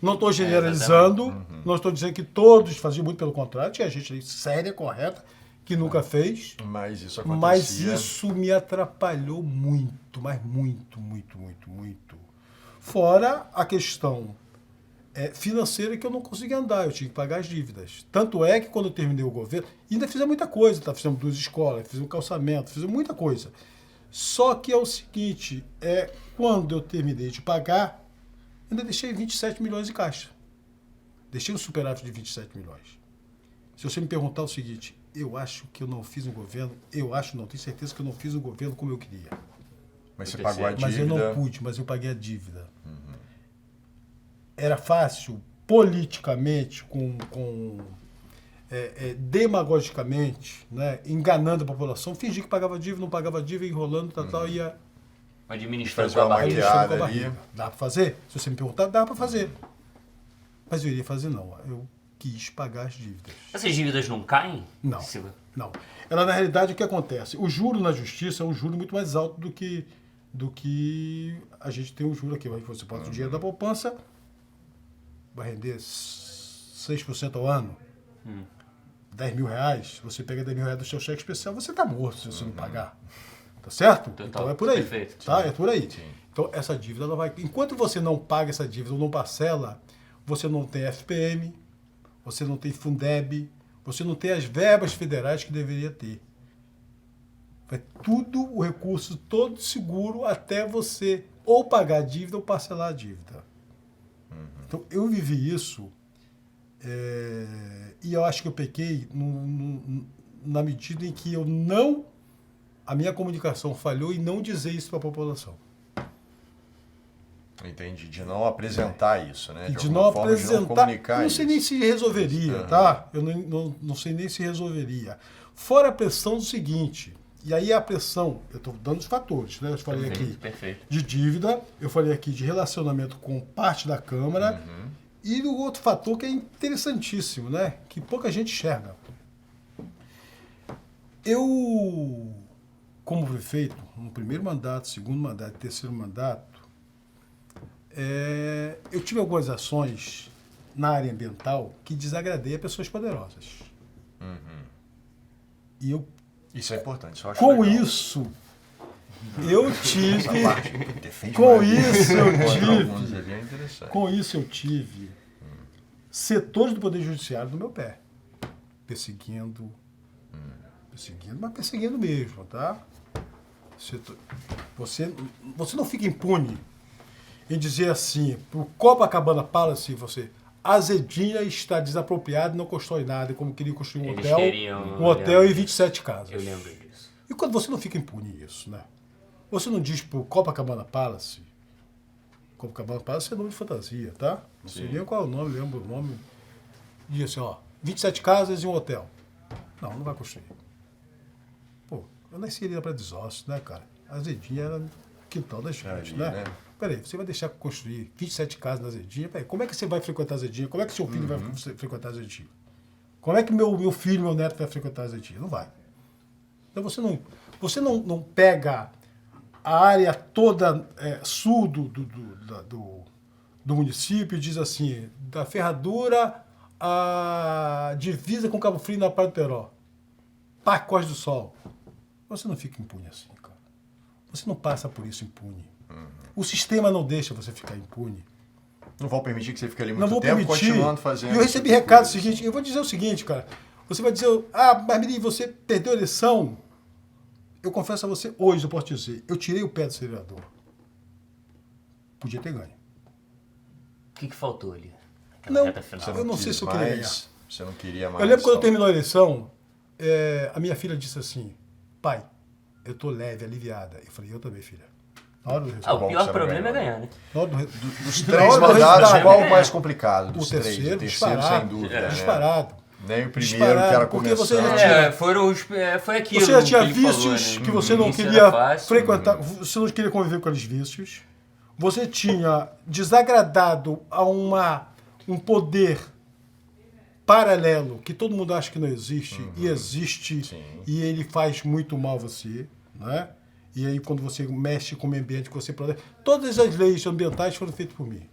[SPEAKER 3] não estou generalizando,
[SPEAKER 1] exatamente.
[SPEAKER 3] não estou dizendo que todos faziam, muito pelo contrário, tinha gente ali séria, correta, que nunca fez.
[SPEAKER 2] Mas isso acontecia.
[SPEAKER 3] Mas isso me atrapalhou muito, mas muito, muito, muito, muito. Fora a questão financeira, que eu não conseguia andar, eu tinha que pagar as dívidas. Tanto é que quando eu terminei o governo, ainda fizemos muita coisa, tá? Fizemos 2 escolas, fizemos calçamento, fizemos muita coisa. Só que é o seguinte, quando eu terminei de pagar, ainda deixei 27 milhões em caixa. Deixei um superávit de 27 milhões. Se você me perguntar o seguinte, eu acho que eu não fiz um governo, eu acho não, tenho certeza que eu não fiz um governo como eu queria.
[SPEAKER 2] Mas você pagou a dívida.
[SPEAKER 3] Mas eu não pude, mas eu paguei a dívida. Era fácil, politicamente, demagogicamente, né, enganando a população, fingir que pagava dívida, não pagava dívida, enrolando, tal, ia
[SPEAKER 1] Administrando
[SPEAKER 2] Fazer
[SPEAKER 1] com a
[SPEAKER 2] uma
[SPEAKER 1] barriga.
[SPEAKER 2] maquiagem.
[SPEAKER 3] com a
[SPEAKER 2] ali.
[SPEAKER 3] barriga. Dá para fazer? Se você me perguntar, dá para fazer. Mas eu iria fazer não. Eu quis pagar as dívidas.
[SPEAKER 1] Essas dívidas não caem?
[SPEAKER 3] Não.
[SPEAKER 1] Se-
[SPEAKER 3] Não. Ela, na realidade, o que acontece? O juro na justiça é um juro muito mais alto do que a gente tem o juro aqui. Você bota o dinheiro da poupança, vai render 6% ao ano. 10 mil reais. Você pega 10 mil reais do seu cheque especial, você está morto se você não pagar. Tá certo?
[SPEAKER 1] Total.
[SPEAKER 3] Então é por aí.
[SPEAKER 1] Perfeito.
[SPEAKER 3] Tá? É por aí.
[SPEAKER 2] Sim.
[SPEAKER 3] Então essa dívida, ela vai... Enquanto você não paga essa dívida ou não parcela, você não tem FPM, você não tem Fundeb, você não tem as verbas federais que deveria ter. Vai tudo, o recurso todo seguro até você ou pagar a dívida ou parcelar a dívida. Então eu vivi isso e eu acho que eu pequei na medida em que a minha comunicação falhou em não dizer isso para a população.
[SPEAKER 2] Entendi. De não apresentar isso, né?
[SPEAKER 3] E de
[SPEAKER 2] alguma
[SPEAKER 3] não
[SPEAKER 2] forma, de não
[SPEAKER 3] apresentar,
[SPEAKER 2] comunicar
[SPEAKER 3] eu não sei nem
[SPEAKER 2] isso.
[SPEAKER 3] se resolveria, tá? Eu não sei nem se resolveria. Fora a pressão do seguinte, e aí a pressão, eu estou dando os fatores, né? Eu falei aqui
[SPEAKER 1] Perfeito.
[SPEAKER 3] de dívida, eu falei aqui de relacionamento com parte da Câmara, e o outro fator que é interessantíssimo, né? Que pouca gente enxerga. Eu, como prefeito, no primeiro mandato, segundo mandato, terceiro mandato, eu tive algumas ações na área ambiental que desagradei a pessoas poderosas. E eu,
[SPEAKER 2] Isso é importante. Isso eu acho
[SPEAKER 3] com
[SPEAKER 2] legal.
[SPEAKER 3] isso, eu tive...
[SPEAKER 2] Essa parte defende
[SPEAKER 3] Com
[SPEAKER 2] mais.
[SPEAKER 3] isso eu
[SPEAKER 2] Contra alguns
[SPEAKER 3] tive...
[SPEAKER 2] ali é interessante.
[SPEAKER 3] Com isso eu tive setores do Poder Judiciário no meu pé. Perseguindo, mas perseguindo mesmo, tá? Você não fica impune em dizer assim, pro Copacabana Palace, você, Azedinha está desapropriado e não constrói nada, como queria construir um
[SPEAKER 1] Eles
[SPEAKER 3] hotel,
[SPEAKER 1] queriam-
[SPEAKER 3] um hotel e 27 casas.
[SPEAKER 1] Eu lembro disso.
[SPEAKER 3] E quando você não fica impune isso, né? Você não diz pro Copacabana Palace é nome de fantasia, tá? Não sei nem qual é o nome, lembro o nome. Diz assim, ó, 27 casas e um hotel. Não vai construir. Pô, eu nasci ali para desossos, né, cara? Azedinha era no quintal da gente,
[SPEAKER 2] Ali,
[SPEAKER 3] né?
[SPEAKER 2] né?
[SPEAKER 3] Peraí, você vai deixar construir 27 casas na Azedinha? Peraí, como é que você vai frequentar a Azedinha? Como é que seu filho vai frequentar a Azedinha? Como é que meu filho, meu neto vai frequentar a Azedinha? Não vai. Então você não pega a área toda sul do município e diz assim, da Ferradura a divisa com Cabo Frio na Praia do Peró. Parque Costa do Sol. Você não fica impune assim, cara. Você não passa por isso impune. O sistema não deixa você ficar impune.
[SPEAKER 2] Não vão permitir que você fique ali
[SPEAKER 3] Não
[SPEAKER 2] muito
[SPEAKER 3] vou
[SPEAKER 2] tempo
[SPEAKER 3] permitir.
[SPEAKER 2] continuando fazendo.
[SPEAKER 3] E eu recebi
[SPEAKER 2] esse tipo de
[SPEAKER 3] recado
[SPEAKER 2] coisa.
[SPEAKER 3] seguinte, eu vou dizer o seguinte, cara. Você vai dizer, mas Miri, você perdeu a eleição. Eu confesso a você, hoje eu posso dizer, eu tirei o pé do acelerador. Podia ter ganho.
[SPEAKER 1] O que faltou ali? Aquela
[SPEAKER 3] Não,
[SPEAKER 1] reta final.
[SPEAKER 3] eu não sei se eu queria ganhar.
[SPEAKER 2] Você não queria mais.
[SPEAKER 3] Eu lembro quando
[SPEAKER 2] tal.
[SPEAKER 3] terminou a eleição, a minha filha disse assim, pai, eu tô leve, aliviada. Eu falei, eu também, filha. Na hora do
[SPEAKER 1] Ah,
[SPEAKER 3] resultado.
[SPEAKER 1] o
[SPEAKER 2] Bom,
[SPEAKER 1] pior
[SPEAKER 2] você
[SPEAKER 1] problema
[SPEAKER 2] não
[SPEAKER 1] é
[SPEAKER 2] ganhou.
[SPEAKER 1] ganhar, né?
[SPEAKER 3] Na hora do
[SPEAKER 2] Dos
[SPEAKER 3] na
[SPEAKER 2] três
[SPEAKER 3] hora do
[SPEAKER 2] mandados,
[SPEAKER 3] resultado,
[SPEAKER 2] qual o
[SPEAKER 1] é.
[SPEAKER 2] mais complicado? Dos
[SPEAKER 3] O
[SPEAKER 2] três.
[SPEAKER 3] terceiro,
[SPEAKER 2] O terceiro,
[SPEAKER 3] disparado.
[SPEAKER 2] sem dúvida. né?
[SPEAKER 3] Disparado.
[SPEAKER 2] Nem o primeiro
[SPEAKER 3] Disparado,
[SPEAKER 2] que era
[SPEAKER 3] porque
[SPEAKER 2] começar.
[SPEAKER 3] você já tinha-
[SPEAKER 1] Foi aquilo.
[SPEAKER 3] Você já tinha
[SPEAKER 1] que ele falou,
[SPEAKER 3] vícios
[SPEAKER 1] né?
[SPEAKER 3] que você não
[SPEAKER 1] Isso era
[SPEAKER 3] queria
[SPEAKER 1] fácil.
[SPEAKER 3] frequentar, você não queria conviver com aqueles vícios. Você tinha desagradado a um poder paralelo que todo mundo acha que não existe e existe.
[SPEAKER 2] Sim.
[SPEAKER 3] E ele faz muito mal a você, né? E aí quando você mexe com o meio ambiente, que você protege, todas as leis ambientais foram feitas por mim.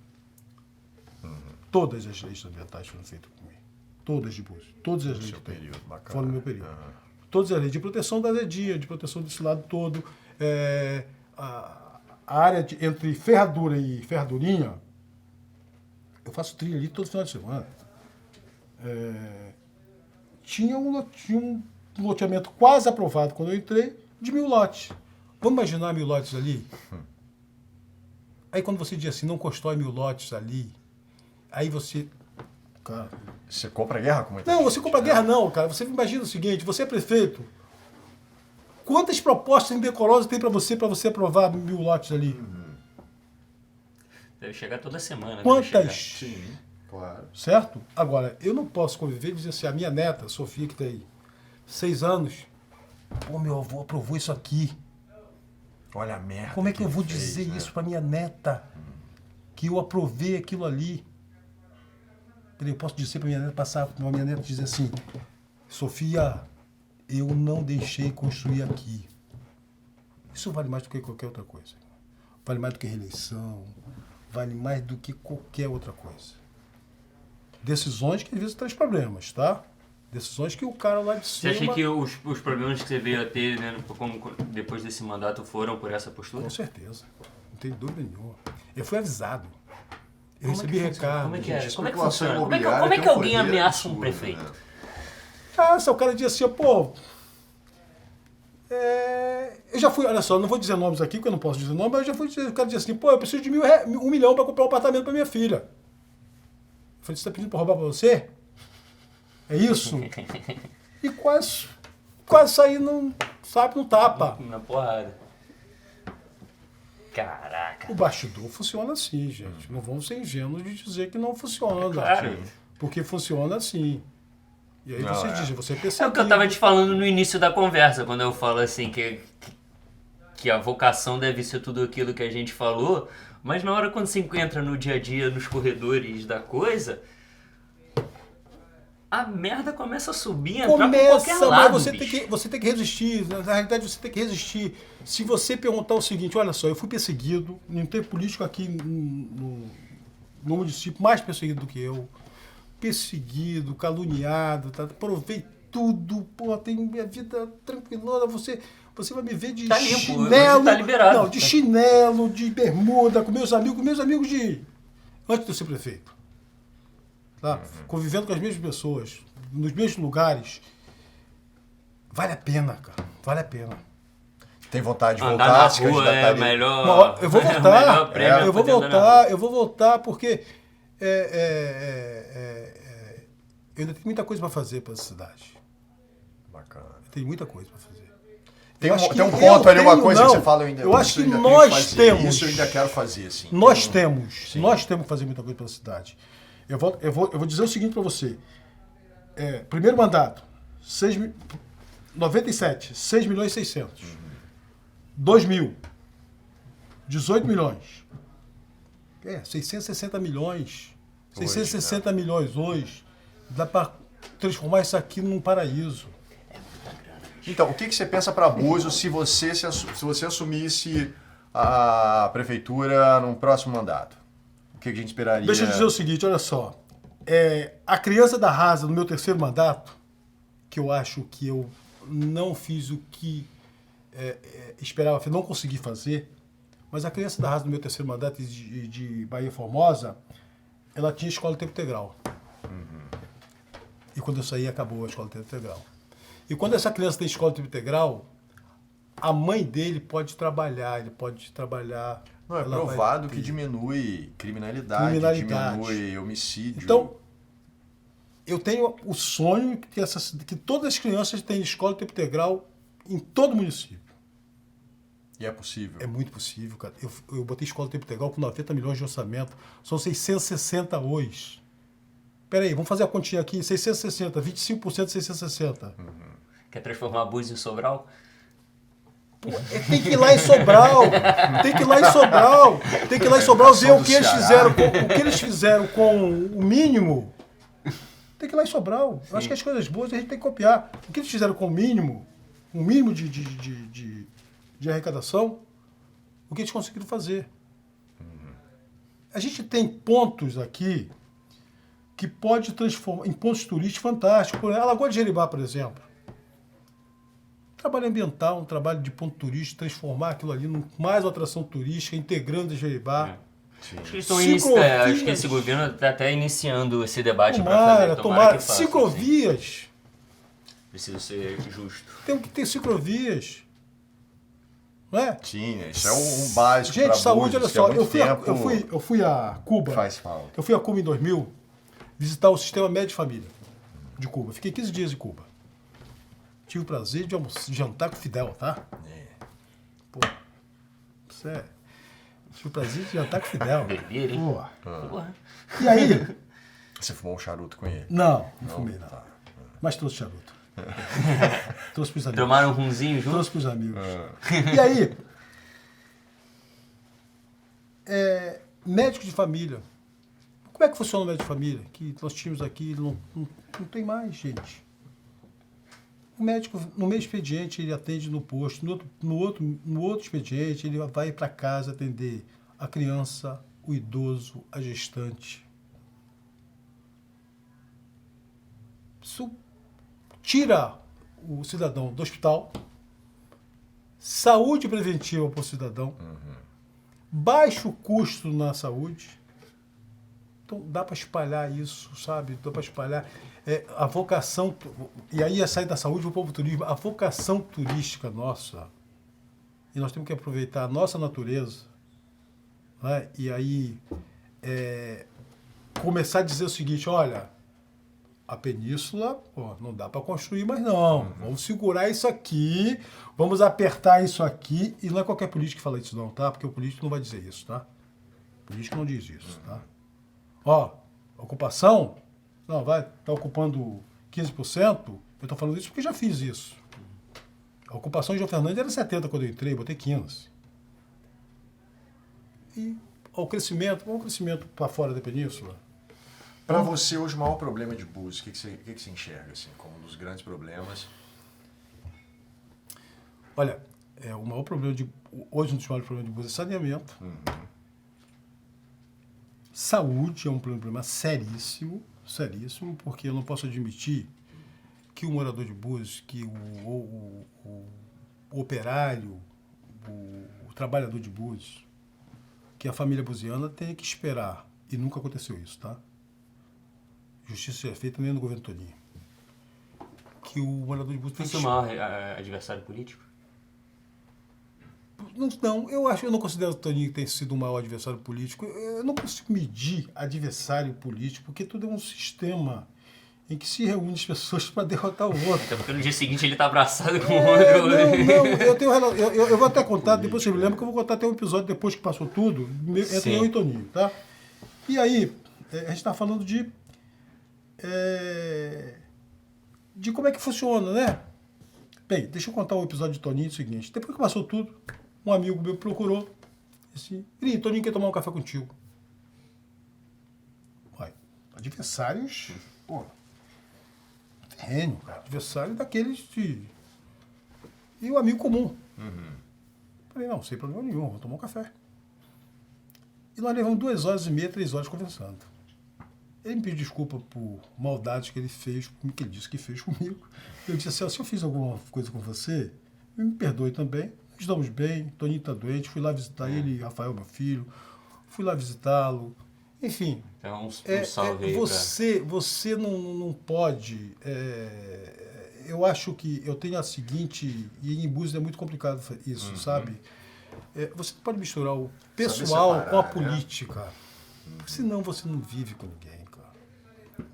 [SPEAKER 3] Todas as leis ambientais foram feitas por mim. Todas de Búzios. Todas as leis
[SPEAKER 2] seu período, bacana.
[SPEAKER 3] foram no meu período. Todas as leis de proteção da Azedinha, de proteção desse lado todo. A área entre Ferradura e Ferradurinha, eu faço trilha ali todo final de semana. Tinha um loteamento quase aprovado quando eu entrei, de 1000 lotes. Vamos imaginar 1000 lotes ali? Aí quando você diz assim, não constrói 1000 lotes ali, aí você... Cara,
[SPEAKER 2] Você compra guerra com muita
[SPEAKER 3] Não,
[SPEAKER 2] gente,
[SPEAKER 3] você compra
[SPEAKER 2] né?
[SPEAKER 3] guerra não, cara. Você imagina o seguinte, você é prefeito, quantas propostas indecorosas tem para você aprovar 1000 lotes ali?
[SPEAKER 1] Deve chegar toda semana.
[SPEAKER 3] Quantas?
[SPEAKER 2] Sim, claro.
[SPEAKER 3] Certo? Agora, eu não posso conviver e dizer assim, a minha neta, Sofia, que tem 6 anos, pô, meu avô aprovou isso aqui.
[SPEAKER 2] Olha a merda.
[SPEAKER 3] Como é que eu vou
[SPEAKER 2] ele fez,
[SPEAKER 3] dizer
[SPEAKER 2] né?
[SPEAKER 3] isso para minha neta? Que eu aprovei aquilo ali. Eu posso dizer para minha neta, passar para minha neta e dizer assim, Sofia, eu não deixei construir aqui. Isso vale mais do que qualquer outra coisa. Vale mais do que reeleição, vale mais do que qualquer outra coisa. Decisões que às vezes trazem problemas, tá? Decisões que o cara lá de
[SPEAKER 1] Você
[SPEAKER 3] cima...
[SPEAKER 1] acha que os problemas que você veio a ter, né, depois desse mandato foram por essa postura?
[SPEAKER 3] Com certeza. Não tem dúvida nenhuma. Eu fui avisado. Eu
[SPEAKER 1] Como é que
[SPEAKER 3] recebi
[SPEAKER 1] funciona?
[SPEAKER 3] recado.
[SPEAKER 1] Como é que é?
[SPEAKER 2] Gente,
[SPEAKER 1] Como é que
[SPEAKER 2] especulação
[SPEAKER 1] funciona?
[SPEAKER 2] imobiliária
[SPEAKER 1] Como é que
[SPEAKER 2] tem um
[SPEAKER 1] alguém
[SPEAKER 2] poder
[SPEAKER 1] ameaça um
[SPEAKER 2] absurdo,
[SPEAKER 1] prefeito?
[SPEAKER 2] né?
[SPEAKER 3] Ah, se o cara diz assim, pô... eu já fui, olha só, não vou dizer nomes aqui, porque eu não posso dizer nomes, mas eu já fui dizer, o cara diz assim, pô, eu preciso de 1 milhão para comprar um apartamento para minha filha. Eu falei, você tá pedindo para roubar para você? É isso? E quase saí num tapa.
[SPEAKER 1] Na porrada. Caraca.
[SPEAKER 3] O bastidor funciona assim, gente. Não vamos ser ingênuos de dizer que não funciona.
[SPEAKER 1] Claro.
[SPEAKER 3] Porque funciona assim. E aí
[SPEAKER 2] Não,
[SPEAKER 3] você
[SPEAKER 2] é.
[SPEAKER 3] diz, você
[SPEAKER 1] É o
[SPEAKER 3] percebe.
[SPEAKER 1] que eu tava te falando no início da conversa, quando eu falo assim que a vocação deve ser tudo aquilo que a gente falou, mas na hora quando você entra no dia a dia, nos corredores da coisa, a merda começa a subir, entrar por qualquer
[SPEAKER 3] Começa,
[SPEAKER 1] lado,
[SPEAKER 3] mas
[SPEAKER 1] bicho.
[SPEAKER 3] você tem que resistir. Na realidade, você tem que resistir. Se você perguntar o seguinte, olha só, eu fui perseguido, não tem político aqui no município mais perseguido do que eu. Perseguido, caluniado, tá? Provei tudo, pô, tem minha vida tranquilona, você vai me ver de
[SPEAKER 1] Tá limpo,
[SPEAKER 3] chinelo.
[SPEAKER 1] hoje tá liberado.
[SPEAKER 3] Não, de chinelo, de bermuda, com meus amigos de... Antes de eu ser prefeito. Tá? Convivendo com as mesmas pessoas, nos mesmos lugares. Vale a pena, cara. Vale a pena.
[SPEAKER 2] Tem vontade de
[SPEAKER 1] Andar
[SPEAKER 2] voltar,
[SPEAKER 1] na
[SPEAKER 2] se
[SPEAKER 1] rua é
[SPEAKER 2] candidataria?
[SPEAKER 1] melhor.
[SPEAKER 3] Não, eu vou
[SPEAKER 1] é o
[SPEAKER 3] voltar.
[SPEAKER 1] melhor prêmio é
[SPEAKER 3] Eu vou
[SPEAKER 1] poder andar na rua.
[SPEAKER 3] voltar porque eu ainda tenho muita coisa para fazer para essa cidade.
[SPEAKER 2] Bacana.
[SPEAKER 3] Eu tenho muita coisa para fazer.
[SPEAKER 2] Tem
[SPEAKER 3] Eu acho
[SPEAKER 2] um
[SPEAKER 3] que
[SPEAKER 2] ponto
[SPEAKER 3] eu
[SPEAKER 2] ali, uma
[SPEAKER 3] tenho,
[SPEAKER 2] coisa
[SPEAKER 3] não.
[SPEAKER 2] que você fala, eu ainda
[SPEAKER 3] Eu acho
[SPEAKER 2] isso
[SPEAKER 3] que
[SPEAKER 2] ainda
[SPEAKER 3] nós
[SPEAKER 2] tenho que fazer,
[SPEAKER 3] temos.
[SPEAKER 2] Isso eu ainda quero fazer, sim.
[SPEAKER 3] Nós
[SPEAKER 2] Tenho-
[SPEAKER 3] temos
[SPEAKER 2] Sim.
[SPEAKER 3] que fazer muita coisa pela cidade. Eu vou dizer o seguinte para você. Primeiro mandato, 97, 6 milhões e 600. 2000, 18 milhões. 660 milhões.
[SPEAKER 2] Hoje,
[SPEAKER 3] 660 milhões hoje. Dá para transformar isso aqui num paraíso.
[SPEAKER 2] Então, o que você pensa para Búzios se você assumisse a prefeitura num próximo mandato? O que a gente esperaria?
[SPEAKER 3] Deixa eu dizer o seguinte, olha só. A criança da Rasa, no meu terceiro mandato, que eu acho que eu não fiz o que esperava, não consegui fazer, mas a criança da Rasa, no meu terceiro mandato de Bahia Formosa, ela tinha escola de tempo integral. E quando eu saí, acabou a escola de tempo integral. E quando essa criança tem escola de tempo integral, a mãe dele pode trabalhar,
[SPEAKER 2] Não, é
[SPEAKER 3] ela vai
[SPEAKER 2] provado
[SPEAKER 3] ter.
[SPEAKER 2] que diminui criminalidade, diminui homicídio.
[SPEAKER 3] Então, eu tenho o sonho que todas as crianças tenham escola de tempo integral em todo o município.
[SPEAKER 2] E é possível.
[SPEAKER 3] É muito possível, cara. Eu botei escola de tempo integral com 90 milhões de orçamento. São 660 hoje. Peraí, vamos fazer a continha aqui. 660, 25% de 660.
[SPEAKER 1] Quer transformar Búzios em Sobral?
[SPEAKER 3] Tem que ir lá em Sobral. Tem que ir lá em Sobral. Tem que ir lá em Sobral ver o que eles fizeram com o mínimo. Tem que ir lá em Sobral. Eu acho que as coisas boas a gente tem que copiar. O que eles fizeram com o mínimo de arrecadação, o que eles conseguiram fazer. A gente tem pontos aqui que pode transformar em pontos turísticos fantásticos. Por exemplo, a Lagoa de Jeribá, por exemplo. Trabalho ambiental, um trabalho de ponto turístico, transformar aquilo ali em mais uma atração turística, integrando a Jeribá.
[SPEAKER 2] Sim.
[SPEAKER 1] Acho que, eles estão
[SPEAKER 3] Ciclovias.
[SPEAKER 1] acho que esse governo está até iniciando esse debate para fazer. Tomara que faça, assim.
[SPEAKER 3] Ciclovias.
[SPEAKER 1] Preciso ser justo.
[SPEAKER 3] Tem que ter ciclovias. Não é?
[SPEAKER 2] Sim, isso é um básico para
[SPEAKER 3] Gente, saúde, olha
[SPEAKER 2] Búzios, que há
[SPEAKER 3] só.
[SPEAKER 2] muito tempo
[SPEAKER 3] Eu fui a Cuba.
[SPEAKER 2] faz falta.
[SPEAKER 3] Eu fui a Cuba em 2000. visitar o sistema médico de família de Cuba. Fiquei 15 dias em Cuba. Tive o prazer de jantar com o Fidel, tá? Pô, isso é... Tive o prazer de jantar com o Fidel.
[SPEAKER 1] Doideira, hein?
[SPEAKER 3] Porra. E aí...
[SPEAKER 2] Você fumou um charuto com ele?
[SPEAKER 3] Não fumei, não.
[SPEAKER 2] Tá.
[SPEAKER 3] Mas trouxe charuto. Trouxe pros amigos.
[SPEAKER 1] Tomaram um rumzinho junto?
[SPEAKER 3] Trouxe pros amigos. E aí... médico de família. Como é que funciona o médico de família? Que nós tínhamos aqui, não tem mais, gente. O médico, no meio expediente, ele atende no posto. No outro expediente, ele vai para casa atender a criança, o idoso, a gestante. Isso tira o cidadão do hospital, saúde preventiva para o cidadão, baixo custo na saúde. Então dá para espalhar isso, sabe? Dá para espalhar a vocação, e aí a sair da saúde para o povo turismo, a vocação turística nossa. E nós temos que aproveitar a nossa natureza, né? E aí começar a dizer o seguinte, olha, a península, pô, não dá para construir mais não. Vamos segurar isso aqui, vamos apertar isso aqui. E não é qualquer político que fala isso não, tá? Porque o político não vai dizer isso, tá? O político não diz isso, tá? Ó, ocupação, não, tá ocupando 15%. Eu estou falando isso porque já fiz isso. A ocupação de João Fernandes era 70% quando eu entrei, botei 15%. E o crescimento para fora da península.
[SPEAKER 2] Para você, hoje, o maior problema de Búzios, o que você enxerga assim, como um dos grandes problemas?
[SPEAKER 3] Olha, o maior problema hoje um dos maiores problemas de Búzios é saneamento. Saúde é um problema seríssimo, porque eu não posso admitir que o morador de Búzios, que o operário, o trabalhador de Búzios, que a família buziana tenha que esperar. E nunca aconteceu isso, tá? Justiça é feita nem no governo Toninho. Que o morador de Búzios...
[SPEAKER 1] Foi seu maior adversário político?
[SPEAKER 3] Não, eu não considero o Toninho ter sido o maior adversário político. Eu não consigo medir adversário político, porque tudo é um sistema em que se reúne as pessoas para derrotar o outro.
[SPEAKER 1] Até porque no dia seguinte ele tá abraçado com o outro.
[SPEAKER 3] Não, eu vou até contar, depois você me lembra que eu vou contar até um episódio depois que passou tudo, entre eu e Toninho, tá? E aí, a gente está falando de como é que funciona, né? Bem, deixa eu contar o episódio de Toninho, é o seguinte, depois que passou tudo, um amigo meu procurou, disse, Toninho quer tomar um café contigo. Uai, adversários, pô, terreno, cara, adversário daqueles de... E o amigo comum. Falei, não, sem problema nenhum, vou tomar um café. E nós levamos 2h30, 3 horas conversando. Ele me pediu desculpa por maldades que ele fez, que ele disse que fez comigo. Eu disse assim, se eu fiz alguma coisa com você, me perdoe também. Nos damos bem, Toninho está doente, fui lá visitar ele, Rafael, meu filho, fui lá visitá-lo. Enfim.
[SPEAKER 1] Então, um salve aí
[SPEAKER 3] você não pode... eu acho que eu tenho a seguinte... E em Búzios é muito complicado isso, sabe? Você não pode misturar o pessoal separar, com a política. Senão você não vive com ninguém, cara.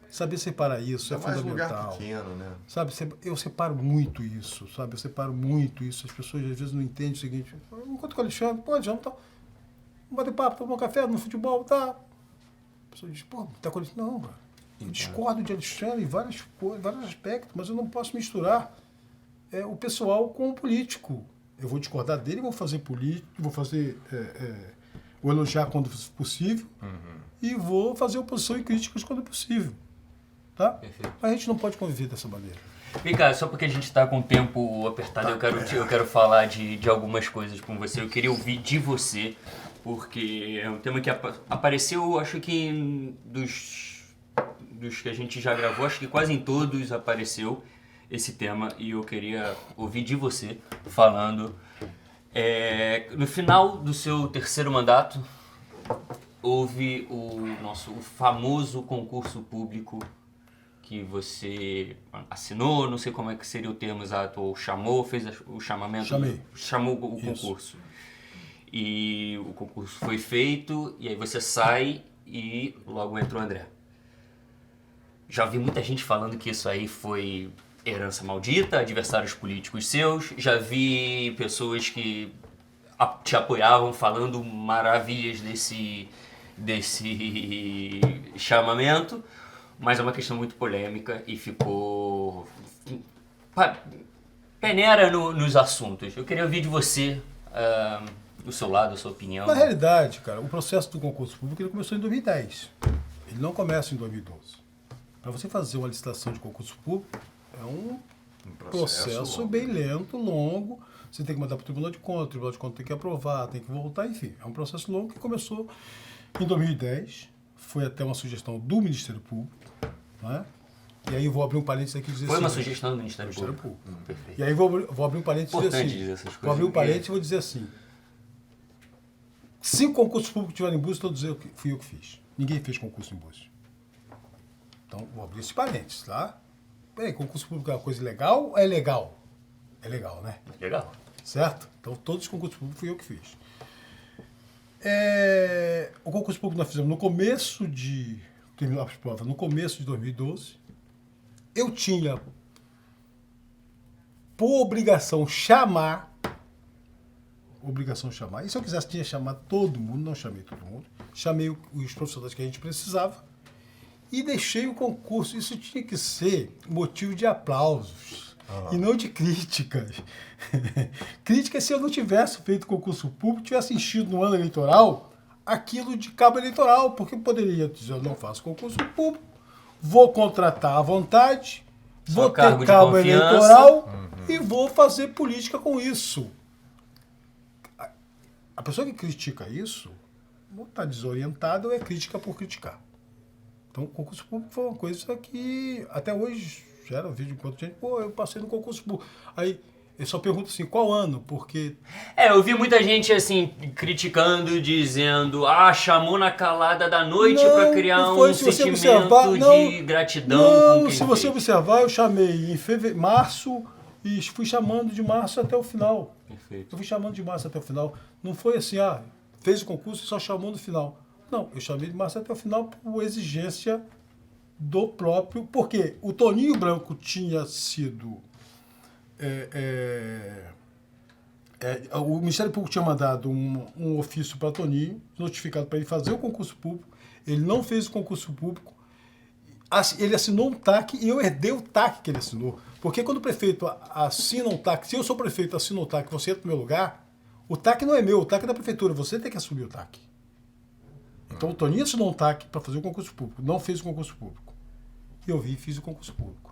[SPEAKER 3] Saber separar isso é fundamental.
[SPEAKER 2] Lugar pequeno, né?
[SPEAKER 3] Sabe, eu separo muito isso, sabe? Eu separo muito isso. As pessoas às vezes não entendem o seguinte, eu encontro com o Alexandre, pode, já não tá. Vamos bater papo, tomar um café no futebol, tá? A pessoa diz, pô, tá com ele? Não, cara. Eu discordo de Alexandre em vários aspectos, mas eu não posso misturar o pessoal com o político. Eu vou discordar dele, vou fazer político, vou elogiar quando possível e vou fazer oposição e críticas quando possível. Tá?
[SPEAKER 1] Perfeito.
[SPEAKER 3] A gente não pode conviver dessa maneira.
[SPEAKER 1] Vem cá, só porque a gente está com o tempo apertado, eu quero falar de algumas coisas com você. Eu queria ouvir de você, porque é um tema que apareceu, acho que dos que a gente já gravou, acho que quase em todos apareceu esse tema, e eu queria ouvir de você falando. No final do seu terceiro mandato, houve o famoso concurso público que você assinou, não sei como é que seria o termo exato, ou chamou, fez o chamamento, chamou o concurso. E o concurso foi feito, e aí você sai e logo entra o André. já vi muita gente falando que isso aí foi herança maldita, adversários políticos seus. Já vi pessoas que te apoiavam falando maravilhas desse chamamento, mas é uma questão muito polêmica e ficou... peneira nos assuntos. Eu queria ouvir de você, do seu lado, a sua opinião.
[SPEAKER 3] Na realidade, cara, o processo do concurso público ele começou em 2010. Ele não começa em 2012. Para você fazer uma licitação de concurso público, é um processo bem lento, longo. Você tem que mandar para o Tribunal de Contas, o Tribunal de Contas tem que aprovar, tem que voltar, enfim. É um processo longo que começou em 2010, foi até uma sugestão do Ministério Público, né? E aí eu vou abrir um parênteses aqui e dizer
[SPEAKER 1] Foi uma
[SPEAKER 3] assim,
[SPEAKER 1] sugestão do Ministério Público.
[SPEAKER 3] Perfeito. E aí vou abrir um parênteses e dizer
[SPEAKER 1] Importante
[SPEAKER 3] assim,
[SPEAKER 1] dizer essas coisas.
[SPEAKER 3] vou abrir um parênteses e vou dizer assim, 5 concursos públicos tiveram em Búzios, todos eu fui eu que fiz. Ninguém fez concurso em Búzios. Então, vou abrir esse parênteses, tá? Peraí, concurso público é uma coisa legal ou é legal? É legal, né?
[SPEAKER 1] Legal.
[SPEAKER 3] Certo? Então, todos os concursos públicos fui eu que fiz. O concurso público nós fizemos no começo de... Terminou as provas no começo de 2012. Eu tinha por obrigação chamar. E se eu quisesse, tinha chamado todo mundo, não chamei todo mundo. Chamei os profissionais que a gente precisava e deixei o concurso. Isso tinha que ser motivo de aplausos e não de críticas. Críticas se eu não tivesse feito concurso público, tivesse enchido no ano eleitoral aquilo de cabo eleitoral, porque eu poderia dizer, eu não faço concurso público, vou contratar à vontade, vou ter cabo eleitoral e vou fazer política com isso. A pessoa que critica isso ou está desorientada ou é crítica por criticar. Então, o concurso público foi uma coisa que até hoje gera vídeo enquanto gente, eu passei no concurso público. Aí eu só pergunto assim, qual ano? Porque...
[SPEAKER 1] eu vi muita gente assim, criticando, dizendo, chamou na calada da noite para criar um sentimento de gratidão com quem
[SPEAKER 3] se você observar, eu chamei em março e fui chamando de março até o final.
[SPEAKER 1] Perfeito.
[SPEAKER 3] Eu fui chamando de março até o final. Não foi assim, fez o concurso e só chamou no final. Não, eu chamei de março até o final por exigência do próprio... Porque o Toninho Branco tinha sido... o Ministério Público tinha mandado um ofício para Toninho, notificado para ele fazer o concurso público. Ele não fez o concurso público. Ele assinou um TAC e eu herdei o TAC que ele assinou. Porque quando o prefeito assina um TAC, se eu sou prefeito e assino um TAC e você entra no meu lugar, o TAC não é meu, o TAC é da prefeitura, você tem que assumir o TAC. Então o Toninho assinou um TAC para fazer o concurso público, não fez o concurso público. Eu fiz o concurso público.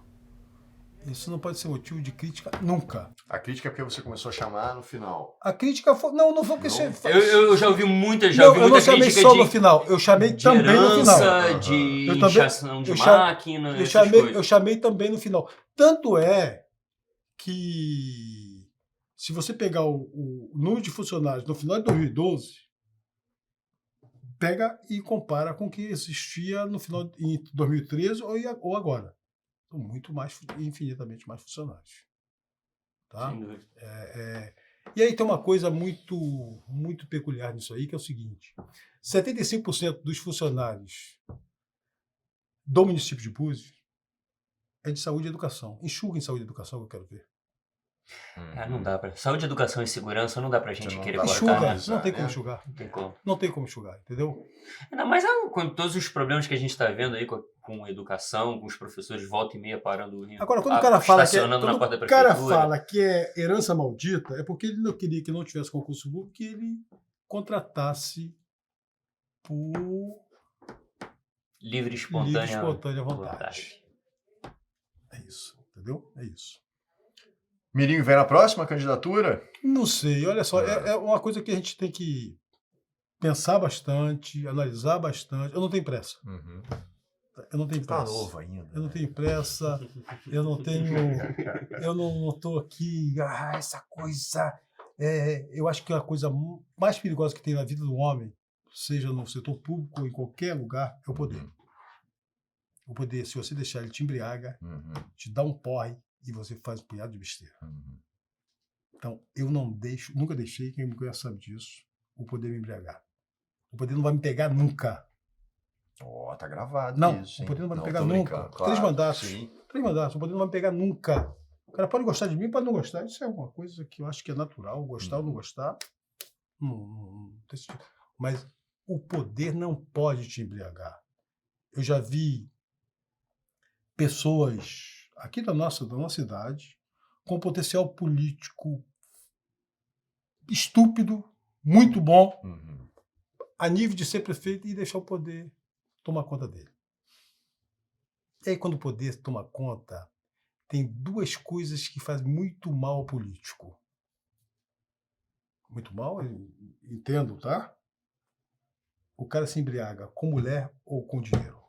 [SPEAKER 3] Isso não pode ser motivo de crítica nunca.
[SPEAKER 2] A crítica é porque você começou a chamar no final.
[SPEAKER 3] A crítica foi... Não foi porque você...
[SPEAKER 1] Eu já ouvi muita
[SPEAKER 3] eu não chamei só no final, eu chamei também no final.
[SPEAKER 1] De inchação de máquina,
[SPEAKER 3] eu chamei também no final. Tanto é que se você pegar o número de funcionários no final de 2012, pega e compara com o que existia no final em 2013 ou agora. São muito mais, infinitamente mais funcionários. Tá? E aí tem uma coisa muito, muito peculiar nisso aí, que é o seguinte: 75% dos funcionários do município de Búzios é de saúde e educação. Enxuga em saúde e educação que eu quero ver.
[SPEAKER 1] Não dá pra... Saúde, educação e segurança não dá pra gente querer
[SPEAKER 3] cortar. Não tem como enxugar.
[SPEAKER 1] Não tem como.
[SPEAKER 3] Não tem como enxugar, entendeu?
[SPEAKER 1] Ainda mais com todos os problemas que a gente está vendo aí com educação, com os professores volta e meia parando...
[SPEAKER 3] Agora, quando o cara fala
[SPEAKER 1] que
[SPEAKER 3] é herança maldita, é porque ele não queria que não tivesse concurso público, que ele contratasse por
[SPEAKER 1] livre, espontânea
[SPEAKER 3] vontade. É isso, entendeu? É isso.
[SPEAKER 2] Mirinho vem na próxima candidatura?
[SPEAKER 3] Não sei, olha só, é uma coisa que a gente tem que pensar bastante, analisar bastante. Eu não tenho pressa. Eu não tenho pressa.
[SPEAKER 2] Tá novo ainda.
[SPEAKER 3] Eu não tenho pressa, eu não estou aqui, essa coisa... eu acho que a coisa mais perigosa que tem na vida do homem, seja no setor público ou em qualquer lugar, é o poder. O poder, se você deixar, ele te embriaga, te dá um porre, e você faz um punhado de besteira. Então, eu nunca deixei, quem me conhece sabe disso, o poder me embriagar. O poder não vai me pegar nunca.
[SPEAKER 2] Ó, tá gravado
[SPEAKER 3] Não,
[SPEAKER 2] isso,
[SPEAKER 3] o
[SPEAKER 2] hein?
[SPEAKER 3] poder não vai me
[SPEAKER 2] Não,
[SPEAKER 3] pegar
[SPEAKER 2] tô
[SPEAKER 3] nunca.
[SPEAKER 2] brincando,
[SPEAKER 3] 3 mandatos.
[SPEAKER 2] Sim.
[SPEAKER 3] 3 mandatos, o poder não vai me pegar nunca. O cara pode gostar de mim, pode não gostar. Isso é uma coisa que eu acho que é natural, gostar ou não gostar. Não tem sentido. Mas o poder não pode te embriagar. Eu já vi pessoas aqui da nossa idade com potencial político estúpido, muito bom,
[SPEAKER 2] Uhum.
[SPEAKER 3] a nível de ser prefeito e deixar o poder tomar conta dele. E aí, quando o poder toma conta, tem 2 coisas que fazem muito mal ao político. Muito mal, eu entendo, tá? O cara se embriaga com mulher ou com dinheiro.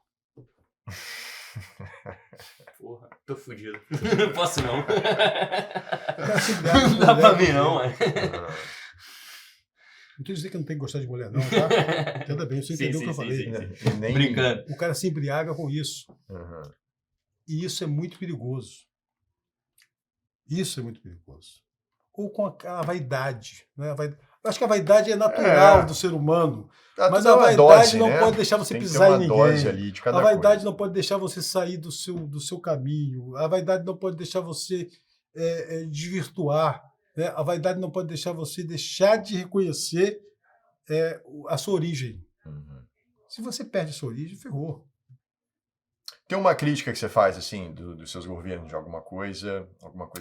[SPEAKER 1] Porra, tô fudido. Não posso não.
[SPEAKER 3] O cara se embriaga com
[SPEAKER 1] Não dá
[SPEAKER 3] mulher
[SPEAKER 1] pra
[SPEAKER 3] ou com
[SPEAKER 1] mim não,
[SPEAKER 3] dinheiro.
[SPEAKER 1] mano.
[SPEAKER 3] Não quer dizer que eu não tenho que gostar de mulher, não, tá? Entenda bem, você entendeu o que eu falei.
[SPEAKER 2] E nem...
[SPEAKER 1] Brincando.
[SPEAKER 3] O cara se embriaga com isso.
[SPEAKER 2] Uhum.
[SPEAKER 3] E isso é muito perigoso. Isso é muito perigoso. Ou com a vaidade. Né? Eu acho que a vaidade é natural do ser humano. Mas a vaidade não pode deixar você pisar em ninguém.
[SPEAKER 2] Ali de cada
[SPEAKER 3] A vaidade
[SPEAKER 2] coisa.
[SPEAKER 3] não pode deixar você sair do seu caminho. A vaidade não pode deixar você desvirtuar. Né? A vaidade não pode deixar você deixar de reconhecer a sua origem.
[SPEAKER 2] Uhum.
[SPEAKER 3] Se você perde a sua origem, ferrou.
[SPEAKER 2] Tem uma crítica que você faz, assim, dos seus governos de alguma coisa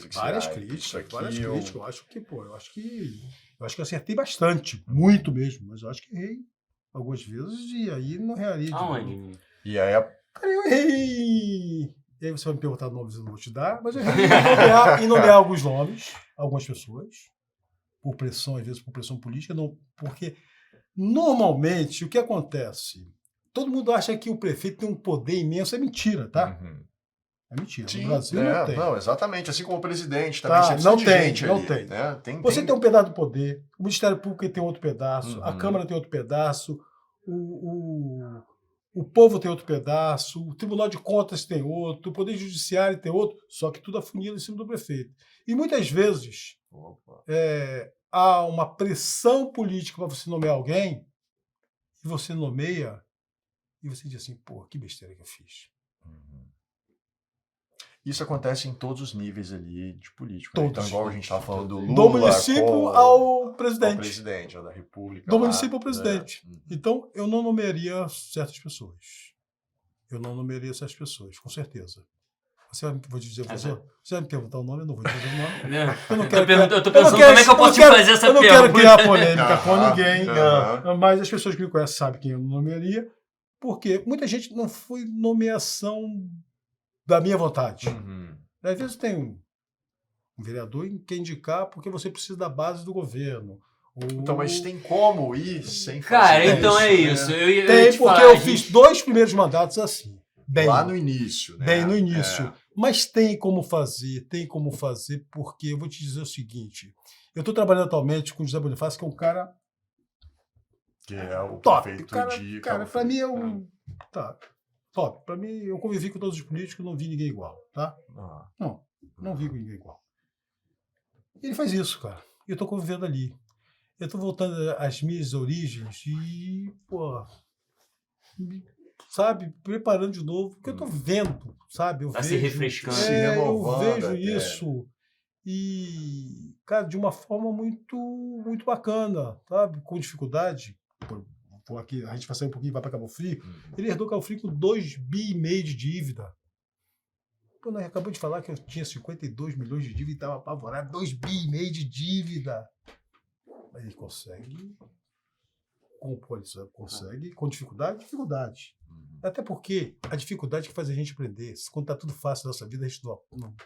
[SPEAKER 2] que
[SPEAKER 3] Várias
[SPEAKER 2] você...
[SPEAKER 3] críticas.
[SPEAKER 2] Eu...
[SPEAKER 3] Eu acho que eu acertei bastante, muito mesmo, mas eu acho que errei algumas vezes e aí não rearia.
[SPEAKER 1] Aonde?
[SPEAKER 2] E aí
[SPEAKER 3] Cara, eu errei. E aí você vai me perguntar nomes, eu não vou te dar, mas eu errei em nomear alguns nomes, algumas pessoas, por pressão, às vezes por pressão política, não, porque normalmente o que acontece? Todo mundo acha que o prefeito tem um poder imenso, é mentira, tá?
[SPEAKER 2] Uhum.
[SPEAKER 3] É mentira.
[SPEAKER 2] Sim,
[SPEAKER 3] No Brasil não tem.
[SPEAKER 2] Não, exatamente. Assim como o presidente também.
[SPEAKER 3] Tá,
[SPEAKER 2] Não tem, gente
[SPEAKER 3] não
[SPEAKER 2] ali,
[SPEAKER 3] tem.
[SPEAKER 2] Né?
[SPEAKER 3] Você tem um pedaço do poder, o Ministério Público tem outro pedaço, a
[SPEAKER 2] Uhum.
[SPEAKER 3] Câmara tem outro pedaço, o povo tem outro pedaço, o Tribunal de Contas tem outro, o Poder Judiciário tem outro, só que tudo afunila em cima do prefeito. E muitas vezes há uma pressão política para você nomear alguém, e você nomeia, e você diz assim, pô, que besteira que eu fiz.
[SPEAKER 2] Uhum. Isso acontece em todos os níveis ali de político.
[SPEAKER 3] Todos.
[SPEAKER 2] Né? Então, igual a gente estava falando do Lula...
[SPEAKER 3] Do município ao presidente.
[SPEAKER 2] Ao presidente, ao da República.
[SPEAKER 3] Do
[SPEAKER 2] lá,
[SPEAKER 3] município ao presidente.
[SPEAKER 2] Né?
[SPEAKER 3] Então, eu não nomearia certas pessoas. Com certeza. Vou te dizer você vai me perguntar o nome, eu não vou te dizer o nome.
[SPEAKER 1] Eu tô pensando como é que eu posso te fazer essa pergunta.
[SPEAKER 3] Eu não quero criar polêmica com ninguém, mas as pessoas que me conhecem sabem quem eu nomearia, porque muita gente não foi nomeação da minha vontade.
[SPEAKER 2] Uhum.
[SPEAKER 3] Às vezes tem um vereador que quer indicar porque você precisa da base do governo.
[SPEAKER 2] Então, mas tem como ir sem fazer
[SPEAKER 1] Cara,
[SPEAKER 2] isso,
[SPEAKER 1] então é
[SPEAKER 2] né?
[SPEAKER 1] isso.
[SPEAKER 3] Tem, porque eu fiz 2 primeiros mandatos assim.
[SPEAKER 2] Lá no início, né?
[SPEAKER 3] Bem no início. Mas tem como fazer, porque eu vou te dizer o seguinte. Eu estou trabalhando atualmente com o José Bonifácio, que é um cara
[SPEAKER 2] que é o
[SPEAKER 3] top.
[SPEAKER 2] prefeito
[SPEAKER 3] Cara, para mim é um... Tá, top. Para mim, eu convivi com todos os políticos, não vi ninguém igual, tá? Não vi com ninguém igual. E ele faz isso, cara. E eu estou convivendo ali. Eu estou voltando às minhas origens e, pô... Sabe, preparando de novo, porque eu tô vendo, sabe? Eu
[SPEAKER 1] tá
[SPEAKER 3] vejo,
[SPEAKER 1] se refrescando.
[SPEAKER 2] Se
[SPEAKER 3] eu
[SPEAKER 2] renovando
[SPEAKER 3] vejo
[SPEAKER 2] até.
[SPEAKER 3] isso e, cara, de uma forma muito, muito bacana, sabe? Com dificuldade. Aqui, a gente vai sair um pouquinho, vai para Cabo Frio. Ele herdou Cabo Frio com 2,5 bi de dívida. Pô, nós acabamos de falar que eu tinha 52 milhões de dívida e estava apavorado. 2,5 bi de dívida. Mas ele consegue com dificuldade. Até porque a dificuldade que faz a gente aprender. Quando está tudo fácil na nossa vida, a gente não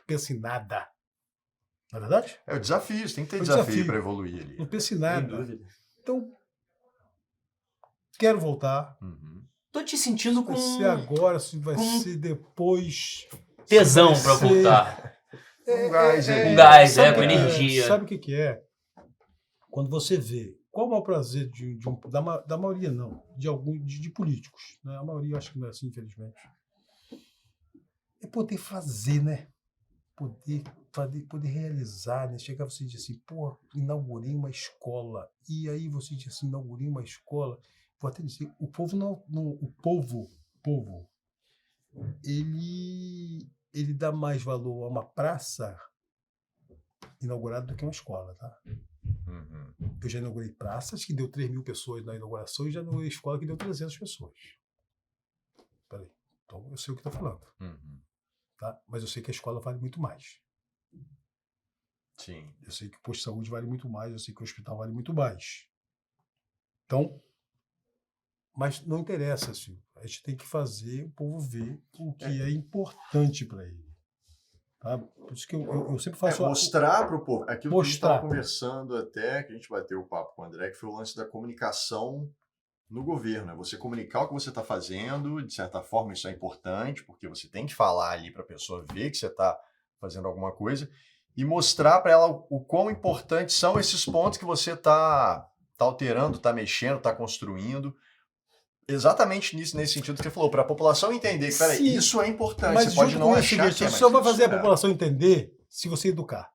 [SPEAKER 3] pensa em nada. Não é verdade?
[SPEAKER 2] É o desafio, você tem que ter desafio para evoluir ali.
[SPEAKER 3] Não pensa em nada.
[SPEAKER 1] Sem dúvida.
[SPEAKER 3] Então, quero voltar.
[SPEAKER 1] Tô te sentindo com...
[SPEAKER 3] Vai ser agora, se vai ser depois...
[SPEAKER 1] tesão para voltar.
[SPEAKER 2] Com gás,
[SPEAKER 1] com energia.
[SPEAKER 3] Sabe o que é? Quando você vê... Qual é o maior prazer da maioria, não, de políticos? Né? A maioria eu acho que não é assim, infelizmente. É poder fazer, né? Poder realizar, né? Chegar você e dizer assim, pô, inaugurei uma escola. E aí você diz assim, inaugurei uma escola. vou até dizer, o povo o povo, ele dá mais valor a uma praça inaugurada do que uma escola, tá?
[SPEAKER 2] Uhum.
[SPEAKER 3] Eu já inaugurei praças que deu 3.000 pessoas na inauguração e já inaugurei escola que deu 300 pessoas. Peraí. Então eu sei o que estou falando,
[SPEAKER 2] Uhum.
[SPEAKER 3] tá? Mas eu sei que a escola vale muito mais.
[SPEAKER 2] Sim.
[SPEAKER 3] Eu sei que o posto de saúde vale muito mais, eu sei que o hospital vale muito mais. Então, mas não interessa, Silvio. A gente tem que fazer o povo ver o que é importante para ele. Tá? Por isso que eu sempre faço...
[SPEAKER 2] Mostrar para o povo. Aquilo que a gente
[SPEAKER 3] Mostrar.
[SPEAKER 2] estava conversando até, que a gente bateu o papo com o André, que foi o lance da comunicação no governo. É você comunicar o que você está fazendo, de certa forma isso é importante, porque você tem que falar ali para a pessoa ver que você está fazendo alguma coisa, e mostrar para ela o quão importantes são esses pontos que você está alterando, está mexendo, está construindo. Exatamente nesse sentido que você falou, para a população entender que, peraí,
[SPEAKER 3] Sim,
[SPEAKER 2] isso é importante.
[SPEAKER 3] mas
[SPEAKER 2] você pode
[SPEAKER 3] junto
[SPEAKER 2] não
[SPEAKER 3] com isso,
[SPEAKER 2] achar que
[SPEAKER 3] você
[SPEAKER 2] é,
[SPEAKER 3] só vai
[SPEAKER 2] mas
[SPEAKER 3] fazer a
[SPEAKER 2] isso é.
[SPEAKER 3] população entender se você educar.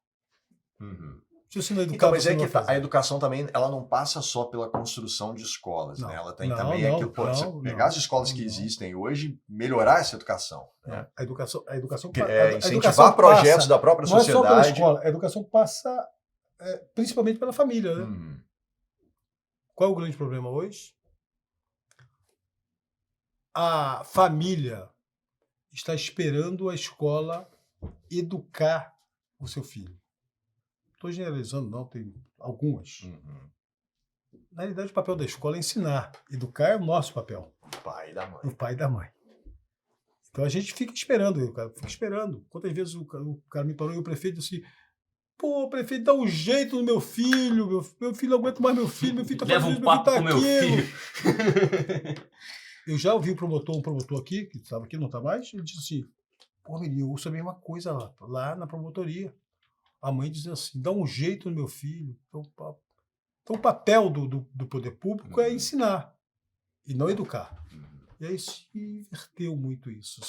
[SPEAKER 2] Uhum.
[SPEAKER 3] Se você não educar,
[SPEAKER 2] Então, mas
[SPEAKER 3] você
[SPEAKER 2] é
[SPEAKER 3] não
[SPEAKER 2] que
[SPEAKER 3] vai fazer.
[SPEAKER 2] a educação também, ela não passa só pela construção de escolas,
[SPEAKER 3] Não,
[SPEAKER 2] né? Ela tem
[SPEAKER 3] não,
[SPEAKER 2] também
[SPEAKER 3] não,
[SPEAKER 2] aquilo, pô, você
[SPEAKER 3] não,
[SPEAKER 2] pegar
[SPEAKER 3] não,
[SPEAKER 2] as escolas que
[SPEAKER 3] não.
[SPEAKER 2] existem hoje, melhorar essa educação,
[SPEAKER 3] Não,
[SPEAKER 2] né?
[SPEAKER 3] a educação
[SPEAKER 2] Que
[SPEAKER 3] a
[SPEAKER 2] incentivar
[SPEAKER 3] educação
[SPEAKER 2] projetos
[SPEAKER 3] passa,
[SPEAKER 2] da própria
[SPEAKER 3] não é só pela
[SPEAKER 2] sociedade.
[SPEAKER 3] escola, a educação passa principalmente pela família, né?
[SPEAKER 2] Uhum.
[SPEAKER 3] Qual é o grande problema hoje? A família está esperando a escola educar o seu filho. Estou generalizando, não, tem algumas.
[SPEAKER 2] Uhum.
[SPEAKER 3] Na realidade, o papel da escola é ensinar. Educar é o nosso papel,
[SPEAKER 2] O pai da mãe.
[SPEAKER 3] o pai e da mãe. Então a gente fica esperando, o cara fica esperando. Quantas vezes o cara me parou e o prefeito disse: pô, prefeito, dá um jeito no meu filho, meu filho não aguenta mais meu filho está
[SPEAKER 1] Leva
[SPEAKER 3] fazendo
[SPEAKER 1] um
[SPEAKER 3] isso,
[SPEAKER 1] papo
[SPEAKER 3] tá
[SPEAKER 1] com meu
[SPEAKER 3] aquilo.
[SPEAKER 1] filho.
[SPEAKER 3] Eu já ouvi um promotor aqui, que estava aqui, não está mais, ele disse assim: pô, menino, eu ouço a mesma coisa lá na promotoria. A mãe diz assim: dá um jeito no meu filho. Então o papel do poder público é ensinar e não educar. E aí se inverteu muito isso.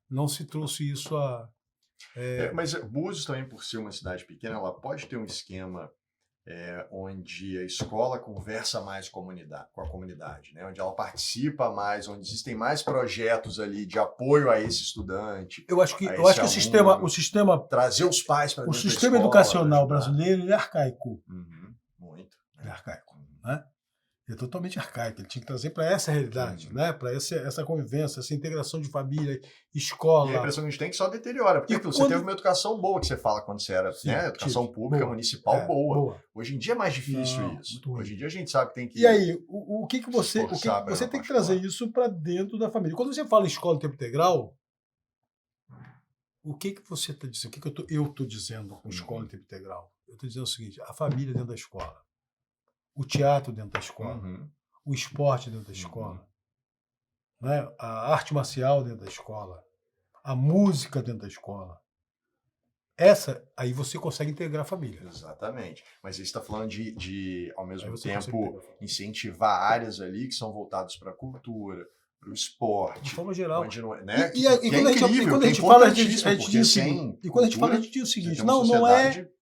[SPEAKER 3] Não se trouxe isso a...
[SPEAKER 2] Mas Búzios também, por ser uma cidade pequena, ela pode ter um esquema onde a escola conversa mais com a comunidade, né? Onde ela participa mais, onde existem mais projetos ali de apoio a esse estudante.
[SPEAKER 3] Eu acho que o sistema
[SPEAKER 2] trazer os pais para
[SPEAKER 3] o
[SPEAKER 2] dentro da
[SPEAKER 3] sistema
[SPEAKER 2] escola,
[SPEAKER 3] educacional
[SPEAKER 2] ajudar.
[SPEAKER 3] brasileiro ele é arcaico.
[SPEAKER 2] Uhum, muito.
[SPEAKER 3] Ele é arcaico, né? Ele é totalmente arcaico. Ele tinha que trazer para essa realidade, né? Para essa convivência, essa integração de família, escola.
[SPEAKER 2] E a impressão que a gente tem que só deteriora. Porque você teve uma educação boa que você fala quando você era,
[SPEAKER 3] Sim,
[SPEAKER 2] né? Educação pública,
[SPEAKER 3] boa.
[SPEAKER 2] municipal boa.
[SPEAKER 3] Boa.
[SPEAKER 2] Hoje em dia é mais difícil
[SPEAKER 3] Não,
[SPEAKER 2] isso.
[SPEAKER 3] muito ruim.
[SPEAKER 2] Hoje em dia a gente sabe que tem que...
[SPEAKER 3] E aí, o que você
[SPEAKER 2] esforçar pra
[SPEAKER 3] você tem que
[SPEAKER 2] particular.
[SPEAKER 3] trazer isso para dentro da família. Quando você fala em escola em tempo integral, o que você está dizendo? O que eu estou dizendo com escola em tempo integral? Eu estou dizendo o seguinte: a família dentro da escola, o teatro dentro da escola,
[SPEAKER 2] Uhum.
[SPEAKER 3] o esporte dentro da escola, né? A arte marcial dentro da escola, a música dentro da escola. Aí você consegue integrar a família.
[SPEAKER 2] Exatamente. Mas você está falando de ao mesmo
[SPEAKER 3] Aí você consegue
[SPEAKER 2] tempo,
[SPEAKER 3] integrar a família.
[SPEAKER 2] incentivar áreas ali que são voltadas para a cultura, para o esporte.
[SPEAKER 3] De forma geral.
[SPEAKER 2] Onde não é, né?
[SPEAKER 3] E quando a gente fala, a gente diz o seguinte. E quando a gente fala, a gente diz o seguinte: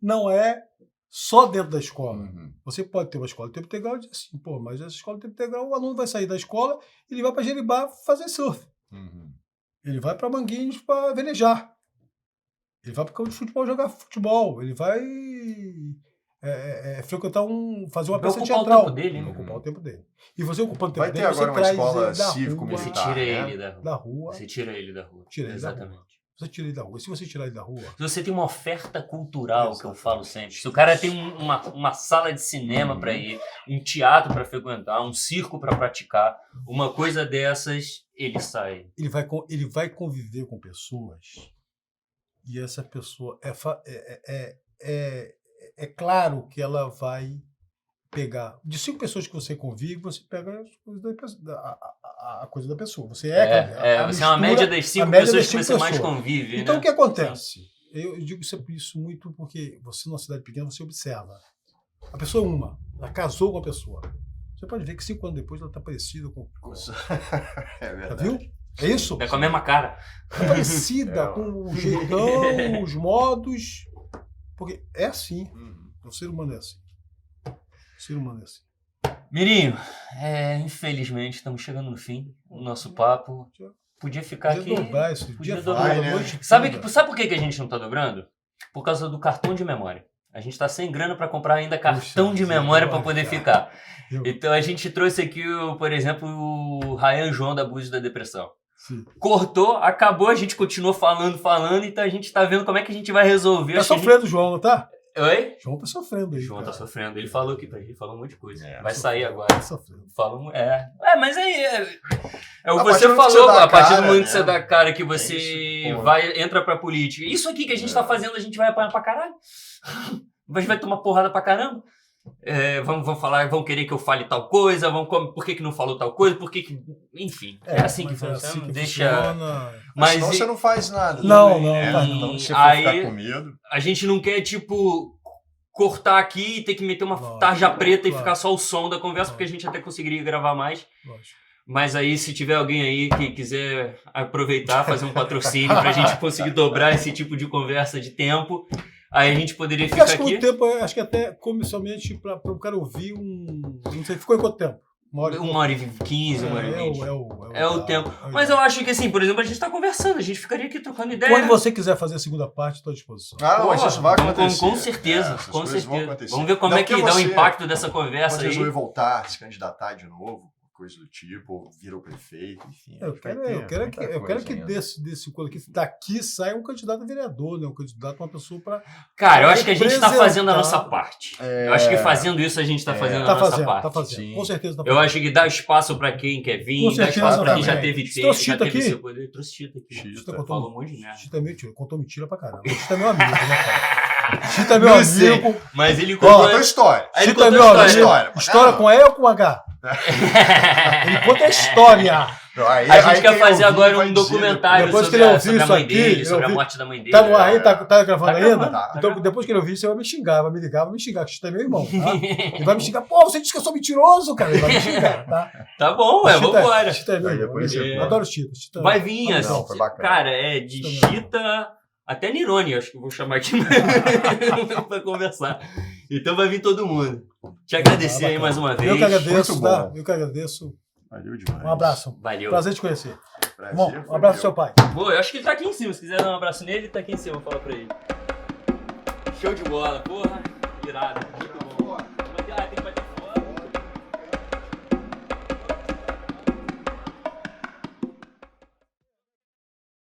[SPEAKER 3] não é só dentro da escola.
[SPEAKER 2] Uhum.
[SPEAKER 3] Você pode ter uma escola de tempo integral e dizer assim: pô, mas essa escola de tempo integral, o aluno vai sair da escola e ele vai para Jeribá fazer surf.
[SPEAKER 2] Uhum.
[SPEAKER 3] Ele vai para Manguinhos para velejar. Ele vai para o campo de futebol jogar futebol. Ele vai frequentar fazer uma peça teatral. Ocupar o tempo dele. E você ocupando o tempo dele, você traz ele da rua.
[SPEAKER 1] Você tira ele
[SPEAKER 3] da rua.
[SPEAKER 1] Você tira ele da rua.
[SPEAKER 3] Tira ele
[SPEAKER 1] Exatamente.
[SPEAKER 3] da rua. Você tira ele da rua. Se você tirar ele da rua...
[SPEAKER 1] Se você tem uma oferta cultural, que eu falo sempre. Se o cara tem uma sala de cinema para ir, um teatro para frequentar, um circo para praticar, uma coisa dessas, ele sai.
[SPEAKER 3] Ele vai conviver com pessoas e essa pessoa... É claro que ela vai pegar... De 5 pessoas que você convive, você pega a coisa da pessoa. Você
[SPEAKER 1] você é uma média das 5 pessoas que você mais convive.
[SPEAKER 3] Então,
[SPEAKER 1] né?
[SPEAKER 3] O que acontece? Eu digo isso muito porque você, numa cidade pequena, você observa. A pessoa ela casou com a pessoa. Você pode ver que 5 anos depois ela está parecida com...
[SPEAKER 2] É verdade.
[SPEAKER 3] Já viu? É isso?
[SPEAKER 1] É com a mesma cara.
[SPEAKER 3] Tá parecida com o jeitão, os modos... Porque é assim. O ser humano é assim. O ser humano é assim.
[SPEAKER 1] Mirinho, infelizmente estamos chegando no fim do nosso papo. Podia ficar
[SPEAKER 3] Podia
[SPEAKER 1] aqui.
[SPEAKER 3] dobrar isso,
[SPEAKER 1] Podia
[SPEAKER 3] podia
[SPEAKER 1] dobrar.
[SPEAKER 3] falar,
[SPEAKER 2] né?
[SPEAKER 3] noite
[SPEAKER 1] Sabe
[SPEAKER 3] toda.
[SPEAKER 1] por que a gente não tá dobrando? Por causa do cartão de memória. A gente tá sem grana para comprar ainda cartão
[SPEAKER 3] Puxa
[SPEAKER 1] de
[SPEAKER 3] vida,
[SPEAKER 1] memória para
[SPEAKER 3] olha,
[SPEAKER 1] poder
[SPEAKER 3] cara.
[SPEAKER 1] ficar.
[SPEAKER 3] Eu-
[SPEAKER 1] Então a gente trouxe aqui, por exemplo, o Ryan João da Abuso da Depressão.
[SPEAKER 3] Sim.
[SPEAKER 1] Cortou, acabou, a gente continuou falando, então a gente tá vendo como é que a gente vai resolver.
[SPEAKER 3] Tá
[SPEAKER 1] Acho que a gente-
[SPEAKER 3] sofrendo, João, não tá?
[SPEAKER 1] Oi?
[SPEAKER 3] João tá sofrendo aí.
[SPEAKER 1] João tá
[SPEAKER 3] cara.
[SPEAKER 1] sofrendo. Ele falou aqui pra gente, falou um monte de coisa.
[SPEAKER 2] É,
[SPEAKER 1] vai
[SPEAKER 3] Tá
[SPEAKER 1] sair
[SPEAKER 3] sofrendo,
[SPEAKER 1] agora.
[SPEAKER 3] Tá sofrendo.
[SPEAKER 1] Mas aí é o
[SPEAKER 2] A
[SPEAKER 1] que
[SPEAKER 2] partir
[SPEAKER 1] você
[SPEAKER 2] do momento que
[SPEAKER 1] falou,
[SPEAKER 2] você dá
[SPEAKER 1] a partir do
[SPEAKER 2] cara,
[SPEAKER 1] momento que
[SPEAKER 2] né?
[SPEAKER 1] você dá cara que
[SPEAKER 2] É
[SPEAKER 1] você
[SPEAKER 2] isso, pô.
[SPEAKER 1] entra pra política. Isso aqui que a gente tá
[SPEAKER 2] É.
[SPEAKER 1] fazendo, a gente vai apanhar pra caralho. A gente vai tomar porrada pra caramba. Vão falar, vão querer que eu fale tal coisa, por que não falou tal coisa, por que. Enfim, é assim que
[SPEAKER 3] mas
[SPEAKER 1] funciona.
[SPEAKER 3] é assim que
[SPEAKER 1] Deixa.
[SPEAKER 3] funciona.
[SPEAKER 1] Mas
[SPEAKER 2] Senão você não faz nada.
[SPEAKER 3] Não,
[SPEAKER 2] também,
[SPEAKER 3] não,
[SPEAKER 2] né?
[SPEAKER 3] faz
[SPEAKER 2] Então
[SPEAKER 1] não.
[SPEAKER 2] se você for
[SPEAKER 1] Aí-
[SPEAKER 2] ficar com medo...
[SPEAKER 1] a gente não quer, tipo, cortar aqui e ter que meter uma
[SPEAKER 3] Claro,
[SPEAKER 1] tarja preta e
[SPEAKER 3] claro.
[SPEAKER 1] ficar só o som da conversa,
[SPEAKER 3] Claro.
[SPEAKER 1] porque a gente até conseguiria gravar mais.
[SPEAKER 3] Lógico.
[SPEAKER 1] Mas aí, se tiver alguém aí que quiser aproveitar, fazer um patrocínio pra gente conseguir dobrar esse tipo de conversa de tempo, aí a gente poderia
[SPEAKER 3] Eu
[SPEAKER 1] ficar
[SPEAKER 3] acho que
[SPEAKER 1] aqui.
[SPEAKER 3] o tempo, acho que até comercialmente para o cara ouvir não sei, ficou em quanto tempo?
[SPEAKER 1] 1h15, 1h20. É o tempo. Mas eu acho que, assim, por exemplo, a gente tá conversando, a gente ficaria aqui trocando ideia.
[SPEAKER 3] Quando você quiser fazer a segunda parte, estou à disposição.
[SPEAKER 2] Ah, não, mas
[SPEAKER 1] Porra,
[SPEAKER 2] isso vai
[SPEAKER 1] com-
[SPEAKER 2] acontecer.
[SPEAKER 1] Com certeza,
[SPEAKER 2] essas
[SPEAKER 1] com
[SPEAKER 2] coisas vão
[SPEAKER 1] certeza.
[SPEAKER 2] acontecer.
[SPEAKER 1] Vamos ver como
[SPEAKER 2] Não,
[SPEAKER 1] é que
[SPEAKER 2] porque
[SPEAKER 1] dá o
[SPEAKER 2] você-
[SPEAKER 1] impacto dessa conversa
[SPEAKER 2] Pode
[SPEAKER 1] aí.
[SPEAKER 2] resolver voltar, se candidatar de novo, coisa do tipo, ou vira o prefeito, enfim.
[SPEAKER 3] Eu
[SPEAKER 2] acho que vai
[SPEAKER 3] quero,
[SPEAKER 2] ter
[SPEAKER 3] eu quero
[SPEAKER 2] muita
[SPEAKER 3] que, eu quero
[SPEAKER 2] coisa
[SPEAKER 3] que
[SPEAKER 2] ainda.
[SPEAKER 3] desse coisa aqui, daqui saia um candidato a vereador, né? Um candidato, uma pessoa para.
[SPEAKER 1] Cara, eu acho que a gente tá
[SPEAKER 3] representar.
[SPEAKER 1] fazendo a nossa parte. Eu acho que fazendo isso a gente tá fazendo a
[SPEAKER 3] Tá
[SPEAKER 1] nossa
[SPEAKER 3] fazendo,
[SPEAKER 1] parte.
[SPEAKER 3] tá fazendo.
[SPEAKER 2] Sim.
[SPEAKER 3] Com certeza tá
[SPEAKER 1] Eu
[SPEAKER 3] fazendo.
[SPEAKER 1] acho que dá espaço pra quem quer vir,
[SPEAKER 3] Com
[SPEAKER 1] dá
[SPEAKER 3] certeza
[SPEAKER 1] espaço pra quem já
[SPEAKER 2] também.
[SPEAKER 1] teve
[SPEAKER 3] Você trouxe
[SPEAKER 1] já
[SPEAKER 3] Chita
[SPEAKER 1] teve
[SPEAKER 3] aqui?
[SPEAKER 1] seu poder. Eu trouxe Chita aqui.
[SPEAKER 2] Chita.
[SPEAKER 3] Chita
[SPEAKER 1] Falou um monte de merda.
[SPEAKER 3] Chita é mentira, contou mentira pra caramba. Chita é meu amigo, né, cara? Chita é meu
[SPEAKER 1] Não
[SPEAKER 3] amigo.
[SPEAKER 1] sei, mas ele
[SPEAKER 3] Ó,
[SPEAKER 1] contou...
[SPEAKER 2] Conta a história.
[SPEAKER 1] Aí ele
[SPEAKER 3] Chita é
[SPEAKER 1] contou
[SPEAKER 3] meu
[SPEAKER 1] a
[SPEAKER 3] amigo.
[SPEAKER 1] história.
[SPEAKER 3] História com E ou com H? Ele conta a história.
[SPEAKER 2] Não, aí-
[SPEAKER 1] A gente
[SPEAKER 2] aí
[SPEAKER 1] quer
[SPEAKER 2] quem
[SPEAKER 1] fazer
[SPEAKER 2] ouvir
[SPEAKER 1] agora
[SPEAKER 2] vai
[SPEAKER 1] um
[SPEAKER 2] dizer
[SPEAKER 1] documentário
[SPEAKER 3] depois que
[SPEAKER 1] sobre,
[SPEAKER 3] ele
[SPEAKER 1] a,
[SPEAKER 3] ouvir
[SPEAKER 1] sobre a
[SPEAKER 3] isso
[SPEAKER 1] mãe
[SPEAKER 3] aqui,
[SPEAKER 1] dele,
[SPEAKER 3] ele
[SPEAKER 1] sobre a
[SPEAKER 3] ouvir-
[SPEAKER 1] morte da mãe dele.
[SPEAKER 3] Tá no ar aí? Tá gravando
[SPEAKER 1] Tá
[SPEAKER 3] ainda?
[SPEAKER 1] gravando,
[SPEAKER 2] tá
[SPEAKER 3] Então, depois que ele ouvir, você vai me xingar, vai me ligar, vai me xingar, que Chita é meu irmão, tá? Ele vai me xingar, pô, você disse que eu sou mentiroso, cara. Ele vai me xingar, tá?
[SPEAKER 1] Tá bom, vambora.
[SPEAKER 3] Chita é meu
[SPEAKER 2] Aí
[SPEAKER 3] irmão.
[SPEAKER 2] depois
[SPEAKER 1] você-
[SPEAKER 3] Eu adoro Chita. Chita
[SPEAKER 1] Vai vir,
[SPEAKER 3] Olha
[SPEAKER 1] assim.
[SPEAKER 3] só.
[SPEAKER 2] Não, foi bacana.
[SPEAKER 1] Cara, de
[SPEAKER 3] Chita mesmo.
[SPEAKER 1] Chita até Nirone, acho que eu vou chamar aqui pra conversar. Então vai vir todo mundo. Te agradecer aí
[SPEAKER 3] bacana.
[SPEAKER 1] mais uma vez.
[SPEAKER 3] Eu que agradeço,
[SPEAKER 2] Muito
[SPEAKER 3] tá?
[SPEAKER 2] bom.
[SPEAKER 3] Eu que agradeço.
[SPEAKER 2] Valeu demais.
[SPEAKER 3] Um abraço.
[SPEAKER 1] Valeu.
[SPEAKER 3] Prazer te conhecer.
[SPEAKER 2] Prazer
[SPEAKER 3] Bom,
[SPEAKER 2] foi
[SPEAKER 3] um abraço
[SPEAKER 2] meu.
[SPEAKER 3] ao seu pai.
[SPEAKER 1] Pô, eu acho que ele tá aqui em cima. Se quiser dar um abraço nele, ele tá aqui em cima. Vou falar pra ele. Show de bola, porra. Irado.